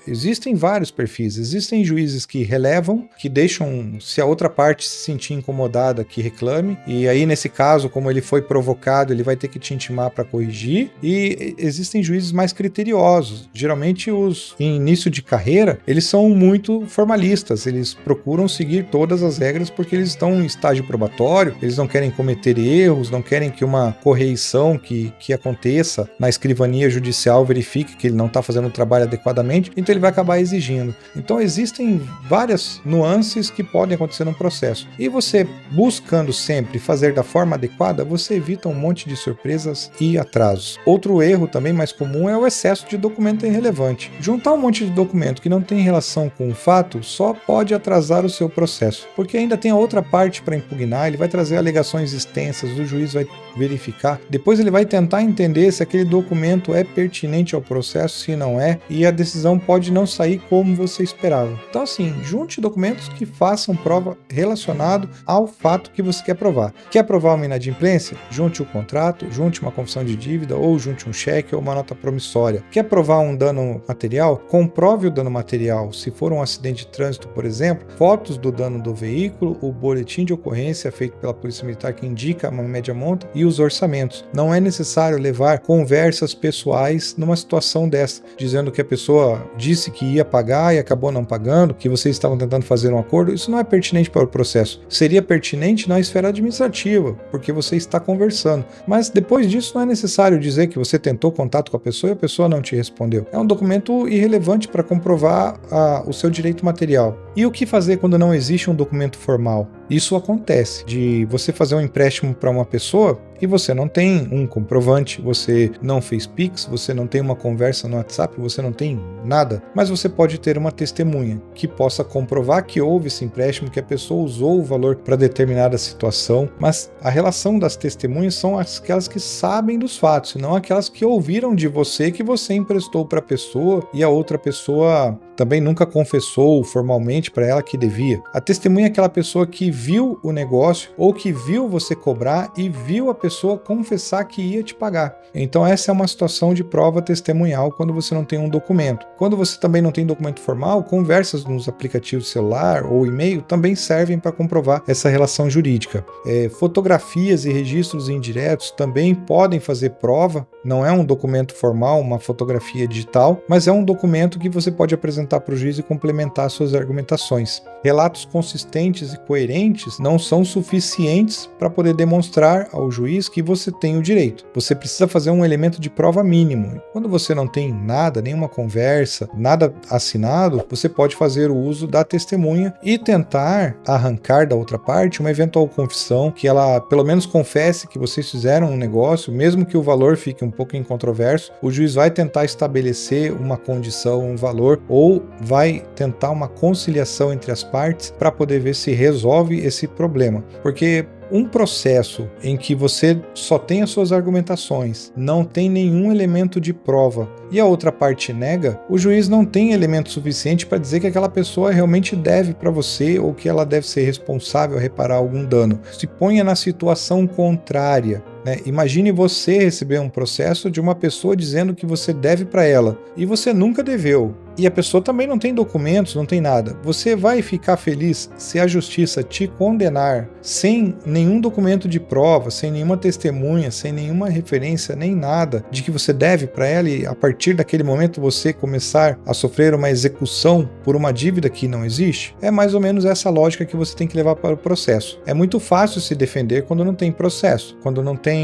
Speaker 1: existem vários perfis, existem juízes que relevam, que deixam, se a outra parte se sentir incomodada, que reclame, e aí nesse caso, como ele foi provocado, ele vai ter que te intimar para corrigir, e existem juízes mais criteriosos. Geralmente os em início de carreira, eles são muito formalistas, eles procuram seguir todas as regras porque eles estão em estágio probatório, eles não querem cometer erros, não querem que uma correição que aconteça na escrivania judicial verifique que ele não está fazendo o trabalho adequadamente, então ele vai acabar exigindo. Então existem várias nuances que podem acontecer no processo. E você, buscando sempre fazer da forma adequada, você evita um monte de surpresas e atrasos. Outro erro também mais comum é o excesso de documento irrelevante. Juntar um monte de documento que não tem relação com o fato só pode atrasar o seu processo, porque ainda tem a outra parte para impugnar, ele vai trazer alegações extensas, o juiz vai verificar, depois ele vai tentar entender se aquele documento é pertinente ao processo, se não é, e a decisão pode não sair como você esperava. Então assim, junte documentos que façam prova relacionado ao fato que você quer provar. Quer provar uma inadimplência? Junte o contrato, junte uma confissão de dívida, ou junte um cheque ou uma nota promissória. Quer provar um dano material? Comprove o dano material. Se for um acidente de trânsito, por exemplo, fotos do dano do veículo, o boletim de ocorrência feito pela Polícia Militar que indica uma média monta e os orçamentos. Não é necessário levar conversas pessoais numa situação dessa, dizendo que a pessoa disse que ia pagar e acabou não pagando, que vocês estavam tentando fazer um acordo. Isso não é pertinente para o processo. Seria pertinente na esfera administrativa, porque você está conversando. Mas depois disso não é necessário dizer que você tentou contato com a pessoa e a pessoa não te respondeu. É um documento irrelevante para comprovar o seu direito material. E o que fazer quando não existe um documento formal? Isso acontece, de você fazer um empréstimo para uma pessoa e você não tem um comprovante, você não fez Pix, você não tem uma conversa no WhatsApp, você não tem nada, mas você pode ter uma testemunha que possa comprovar que houve esse empréstimo, que a pessoa usou o valor para determinada situação, mas a relação das testemunhas são aquelas que sabem dos fatos, não aquelas que ouviram de você que você emprestou para a pessoa e a outra pessoa também nunca confessou formalmente para ela que devia. A testemunha é aquela pessoa que viu o negócio ou que viu você cobrar e viu a pessoa confessar que ia te pagar. Então essa é uma situação de prova testemunhal quando você não tem um documento. Quando você também não tem documento formal, conversas nos aplicativos celular ou e-mail também servem para comprovar essa relação jurídica. Fotografias e registros indiretos também podem fazer prova, não é um documento formal, uma fotografia digital, mas é um documento que você pode apresentar para o juiz e complementar suas argumentações. Relatos consistentes e coerentes não são suficientes para poder demonstrar ao juiz que você tem o direito. Você precisa fazer um elemento de prova mínimo. Quando você não tem nada, nenhuma conversa, nada assinado, você pode fazer o uso da testemunha e tentar arrancar da outra parte uma eventual confissão, que ela pelo menos confesse que vocês fizeram um negócio, mesmo que o valor fique um pouco incontroverso, o juiz vai tentar estabelecer uma condição, um valor, ou vai tentar uma conciliação entre as partes para poder ver se resolve esse problema. Porque um processo em que você só tem as suas argumentações, não tem nenhum elemento de prova e a outra parte nega, o juiz não tem elemento suficiente para dizer que aquela pessoa realmente deve para você ou que ela deve ser responsável a reparar algum dano. Se ponha na situação contrária. Imagine você receber um processo de uma pessoa dizendo que você deve para ela e você nunca deveu. E a pessoa também não tem documentos, não tem nada. Você vai ficar feliz se a justiça te condenar sem nenhum documento de prova, sem nenhuma testemunha, sem nenhuma referência, nem nada de que você deve para ela e a partir daquele momento você começar a sofrer uma execução por uma dívida que não existe? É mais ou menos essa lógica que você tem que levar para o processo. É muito fácil se defender quando não tem processo, quando não tem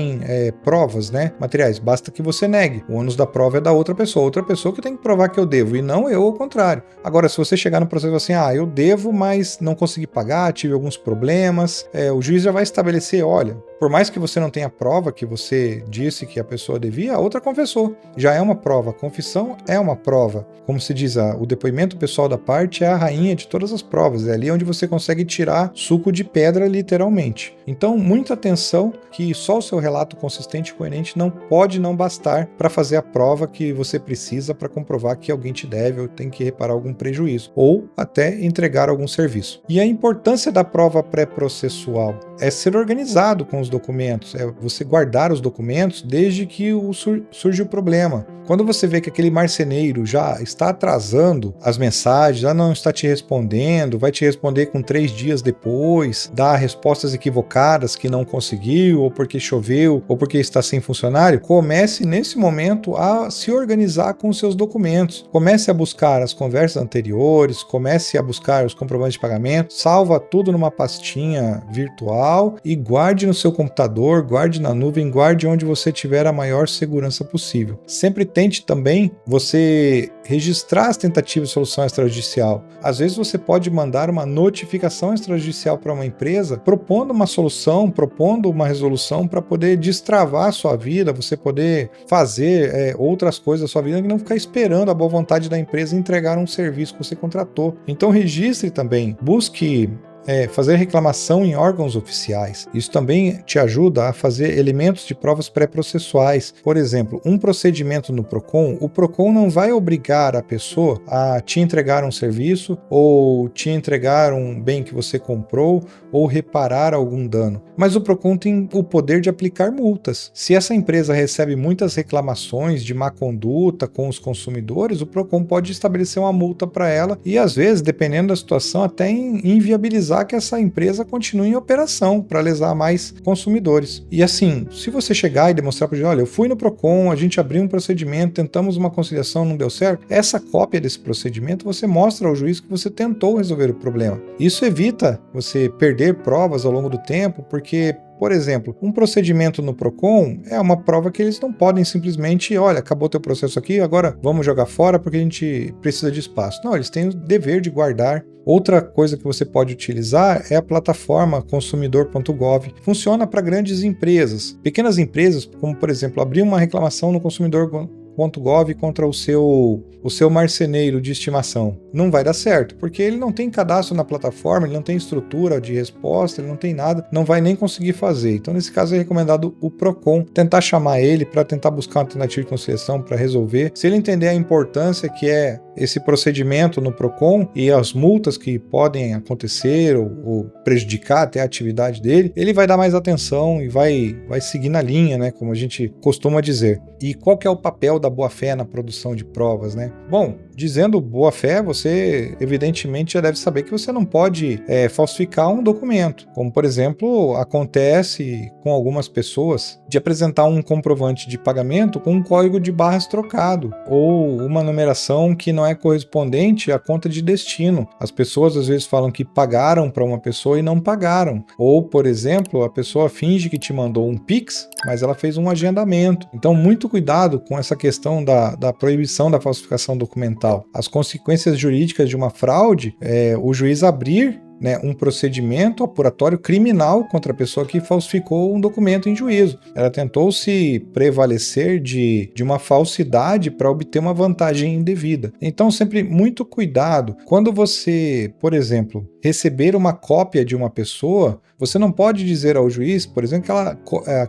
Speaker 1: provas, materiais. Basta que você negue. O ônus da prova é da outra pessoa que tem que provar que eu devo e não eu ao contrário. Agora, se você chegar no processo assim, eu devo, mas não consegui pagar, tive alguns problemas, o juiz já vai estabelecer, olha, por mais que você não tenha prova que você disse que a pessoa devia, a outra confessou. Já é uma prova. A confissão é uma prova. Como se diz, o depoimento pessoal da parte é a rainha de todas as provas. É ali onde você consegue tirar suco de pedra, literalmente. Então, muita atenção que só o seu relato consistente e coerente não pode não bastar para fazer a prova que você precisa para comprovar que alguém te deve ou tem que reparar algum prejuízo, ou até entregar algum serviço. E a importância da prova pré-processual é ser organizado com os documentos, é você guardar os documentos desde que surge o problema. Quando você vê que aquele marceneiro já está atrasando as mensagens, já não está te respondendo, vai te responder com 3 dias depois, dá respostas equivocadas que não conseguiu, ou porque choveu, ou porque está sem funcionário, comece nesse momento a se organizar com os seus documentos. Comece a buscar as conversas anteriores, comece a buscar os comprovantes de pagamento, salva tudo numa pastinha virtual e guarde no seu computador, guarde na nuvem, guarde onde você tiver a maior segurança possível. Sempre tente também você registrar as tentativas de solução extrajudicial. Às vezes você pode mandar uma notificação extrajudicial para uma empresa propondo uma solução, propondo uma resolução para poder destravar a sua vida, você poder fazer outras coisas da sua vida e não ficar esperando a boa vontade da empresa entregar um serviço que você contratou. Então registre também, busque fazer reclamação em órgãos oficiais. Isso também te ajuda a fazer elementos de provas pré-processuais. Por exemplo, um procedimento no PROCON, o PROCON não vai obrigar a pessoa a te entregar um serviço ou te entregar um bem que você comprou ou reparar algum dano. Mas o PROCON tem o poder de aplicar multas. Se essa empresa recebe muitas reclamações de má conduta com os consumidores, o PROCON pode estabelecer uma multa para ela e, às vezes, dependendo da situação, até inviabilizar que essa empresa continue em operação para lesar mais consumidores. E assim, se você chegar e demonstrar para ele, olha, eu fui no PROCON, a gente abriu um procedimento, tentamos uma conciliação, não deu certo, essa cópia desse procedimento você mostra ao juiz que você tentou resolver o problema. Isso evita você perder provas ao longo do tempo, porque Por exemplo, um procedimento no PROCON é uma prova que eles não podem simplesmente, olha, acabou teu processo aqui, agora vamos jogar fora porque a gente precisa de espaço. Não, eles têm o dever de guardar. Outra coisa que você pode utilizar é a plataforma consumidor.gov. Funciona para grandes empresas. Pequenas empresas, como por exemplo, abrir uma reclamação no consumidor.gov contra o seu marceneiro de estimação. Não vai dar certo, porque ele não tem cadastro na plataforma, ele não tem estrutura de resposta, ele não tem nada, não vai nem conseguir fazer. Então, nesse caso, é recomendado o PROCON, tentar chamar ele para tentar buscar uma alternativa de conciliação para resolver. Se ele entender a importância que é esse procedimento no PROCON e as multas que podem acontecer ou prejudicar até a atividade dele, ele vai dar mais atenção e vai seguir na linha, né, como a gente costuma dizer. E qual que é o papel da boa-fé na produção de provas, né? Bom, dizendo boa-fé, você evidentemente já deve saber que você não pode falsificar um documento, como por exemplo acontece com algumas pessoas de apresentar um comprovante de pagamento com um código de barras trocado ou uma numeração que não é correspondente à conta de destino. As pessoas às vezes falam que pagaram para uma pessoa e não pagaram. Ou, por exemplo, a pessoa finge que te mandou um Pix, mas ela fez um agendamento. Então, muito cuidado com essa questão da proibição da falsificação documental. As consequências jurídicas de uma fraude é o juiz abrir um procedimento apuratório criminal contra a pessoa que falsificou um documento em juízo. Ela tentou se prevalecer de uma falsidade para obter uma vantagem indevida. Então, sempre muito cuidado. Quando você, por exemplo, receber uma cópia de uma pessoa, você não pode dizer ao juiz, por exemplo,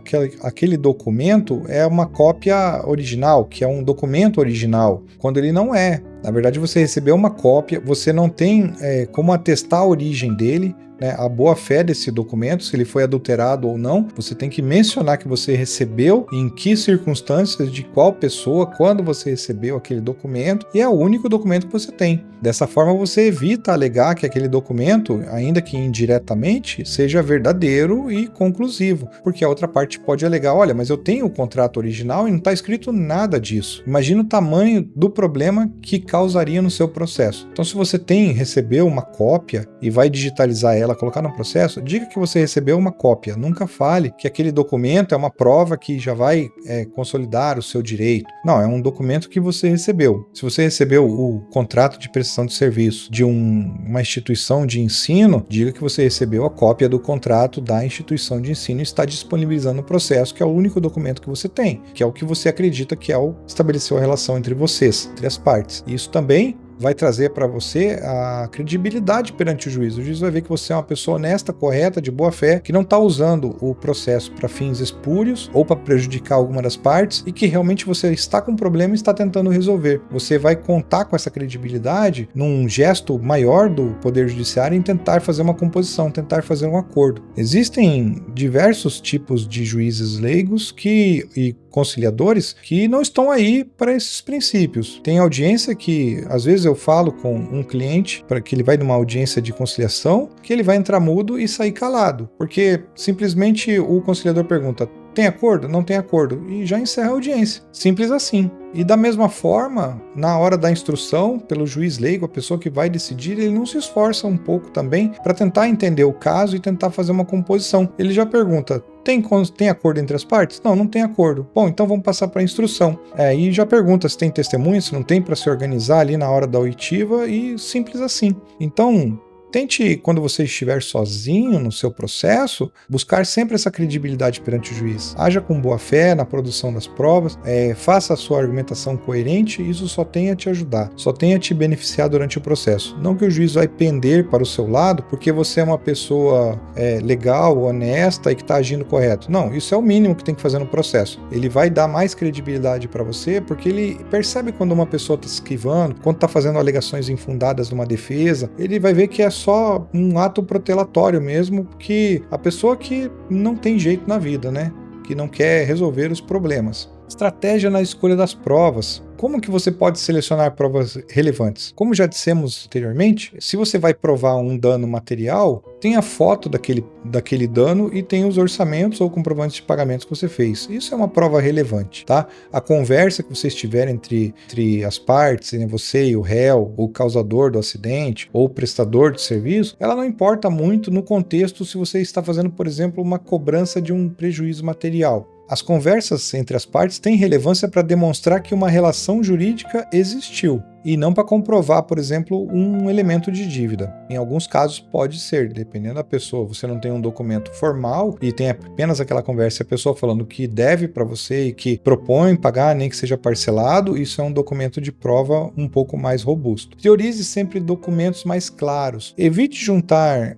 Speaker 1: que aquele documento é uma cópia original, que é um documento original, quando ele não é. Na verdade, você recebeu uma cópia, você não tem como atestar a origem dele, né, a boa-fé desse documento, se ele foi adulterado ou não. Você tem que mencionar que você recebeu, em que circunstâncias, de qual pessoa, quando você recebeu aquele documento, e é o único documento que você tem. Dessa forma, você evita alegar que aquele documento, ainda que indiretamente, seja verdadeiro e conclusivo, porque a outra parte pode alegar, olha, mas eu tenho o contrato original e não está escrito nada disso. Imagina o tamanho do problema que causaria no seu processo. Então, se você recebeu uma cópia e vai digitalizar ela, colocar no processo, diga que você recebeu uma cópia. Nunca fale que aquele documento é uma prova que já vai consolidar o seu direito. Não, é um documento que você recebeu. Se você recebeu o contrato de prestação de serviço de uma instituição de ensino, diga que você recebeu a cópia do contrato da instituição de ensino e está disponibilizando o processo, que é o único documento que você tem, que é o que você acredita que estabeleceu a relação entre vocês, entre as partes. Isso também vai trazer para você a credibilidade perante o juiz. O juiz vai ver que você é uma pessoa honesta, correta, de boa fé, que não está usando o processo para fins espúrios ou para prejudicar alguma das partes e que realmente você está com um problema e está tentando resolver. Você vai contar com essa credibilidade num gesto maior do Poder Judiciário em tentar fazer uma composição, tentar fazer um acordo. Existem diversos tipos de juízes leigos e conciliadores que não estão aí para esses princípios. Tem audiência que, às vezes, eu falo com um cliente para que ele vai numa audiência de conciliação, que ele vai entrar mudo e sair calado, porque simplesmente o conciliador pergunta: tem acordo? Não tem acordo. E já encerra a audiência. Simples assim. E da mesma forma, na hora da instrução, pelo juiz leigo, a pessoa que vai decidir, ele não se esforça um pouco também para tentar entender o caso e tentar fazer uma composição. Ele já pergunta: tem acordo entre as partes? Não, não tem acordo. Bom, então vamos passar para a instrução. E já pergunta se tem testemunha, se não tem, para se organizar ali na hora da oitiva, e simples assim. Então, tente, quando você estiver sozinho no seu processo, buscar sempre essa credibilidade perante o juiz. Haja com boa fé na produção das provas, faça a sua argumentação coerente, isso só tem a te ajudar, só tem a te beneficiar durante o processo. Não que o juiz vai pender para o seu lado porque você é uma pessoa legal, honesta e que está agindo correto. Não, isso é o mínimo que tem que fazer no processo. Ele vai dar mais credibilidade para você porque ele percebe quando uma pessoa está se esquivando, quando está fazendo alegações infundadas numa defesa, ele vai ver que é só um ato protelatório mesmo, que a pessoa que não tem jeito na vida, né? Que não quer resolver os problemas. Estratégia na escolha das provas. Como que você pode selecionar provas relevantes? Como já dissemos anteriormente, se você vai provar um dano material, tem a foto daquele dano e tem os orçamentos ou comprovantes de pagamentos que você fez. Isso é uma prova relevante, tá? A conversa que vocês tiverem entre as partes, né, você e o réu, o causador do acidente ou o prestador de serviço, ela não importa muito no contexto se você está fazendo, por exemplo, uma cobrança de um prejuízo material. As conversas entre as partes têm relevância para demonstrar que uma relação jurídica existiu e não para comprovar, por exemplo, um elemento de dívida. Em alguns casos pode ser, dependendo da pessoa. Você não tem um documento formal e tem apenas aquela conversa e a pessoa falando que deve para você e que propõe pagar, nem que seja parcelado, isso é um documento de prova um pouco mais robusto. Priorize sempre documentos mais claros. Evite juntar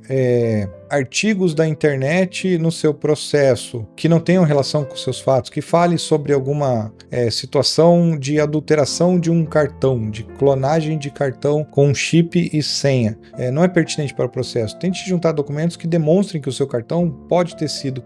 Speaker 1: artigos da internet no seu processo que não tenham relação com seus fatos, que fale sobre alguma situação de adulteração de um cartão, de clonagem de cartão com chip e senha. Não é pertinente para o processo. Tente juntar documentos que demonstrem que o seu cartão pode ter sido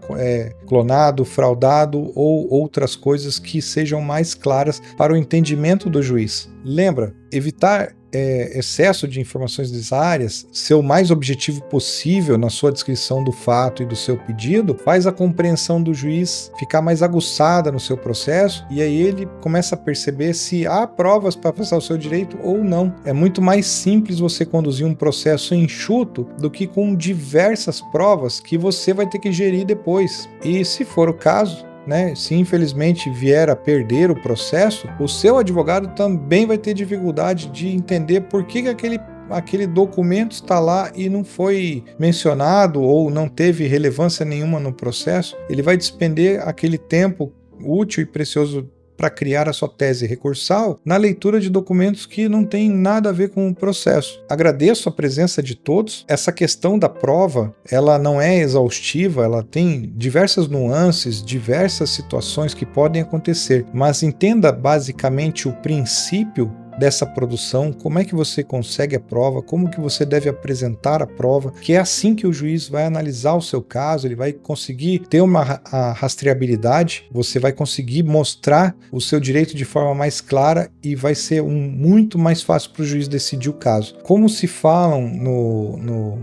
Speaker 1: clonado, fraudado ou outras coisas que sejam mais claras para o entendimento do juiz. Lembra, evitar excesso de informações necessárias, ser o mais objetivo possível na sua descrição do fato e do seu pedido, faz a compreensão do juiz ficar mais aguçada no seu processo e aí ele começa a perceber se há provas para passar o seu direito ou não. É muito mais simples você conduzir um processo enxuto do que com diversas provas que você vai ter que gerir depois. E se for o caso, se infelizmente vier a perder o processo, o seu advogado também vai ter dificuldade de entender por que aquele documento está lá e não foi mencionado ou não teve relevância nenhuma no processo. Ele vai despender aquele tempo útil e precioso para criar a sua tese recursal na leitura de documentos que não tem nada a ver com o processo. Agradeço a presença de todos. Essa questão da prova, ela não é exaustiva, ela tem diversas nuances, diversas situações que podem acontecer, mas entenda basicamente o princípio dessa produção, como é que você consegue a prova, como que você deve apresentar a prova, que é assim que o juiz vai analisar o seu caso, ele vai conseguir ter a rastreabilidade, você vai conseguir mostrar o seu direito de forma mais clara e vai ser muito mais fácil para o juiz decidir o caso. Como se falam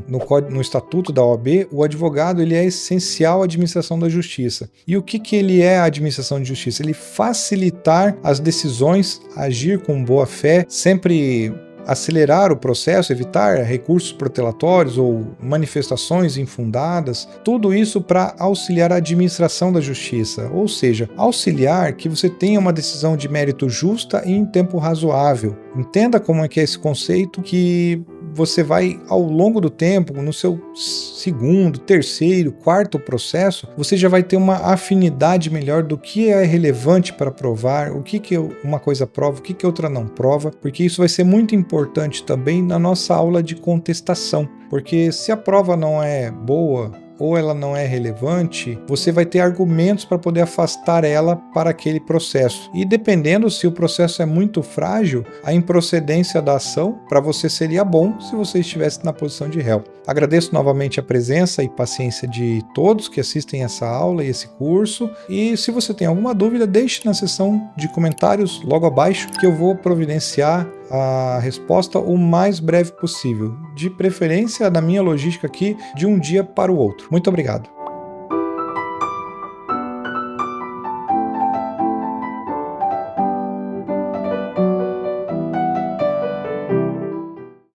Speaker 1: no Estatuto da OAB, o advogado ele é essencial à administração da justiça. E o que ele é a administração de justiça? Ele facilitar as decisões, agir com boa fé, sempre acelerar o processo, evitar recursos protelatórios ou manifestações infundadas, tudo isso para auxiliar a administração da justiça, ou seja, auxiliar que você tenha uma decisão de mérito justa e em tempo razoável. Entenda como é que é esse conceito que você vai, ao longo do tempo, no seu segundo, terceiro, quarto processo, você já vai ter uma afinidade melhor do que é relevante para provar, o que uma coisa prova, o que outra não prova, porque isso vai ser muito importante também na nossa aula de contestação, porque se a prova não é boa, ou ela não é relevante, você vai ter argumentos para poder afastar ela para aquele processo. E dependendo se o processo é muito frágil, a improcedência da ação para você seria bom se você estivesse na posição de réu. Agradeço novamente a presença e paciência de todos que assistem essa aula e esse curso. E se você tem alguma dúvida, deixe na seção de comentários logo abaixo que eu vou providenciar a resposta o mais breve possível, de preferência na minha logística aqui, de um dia para o outro. Muito obrigado.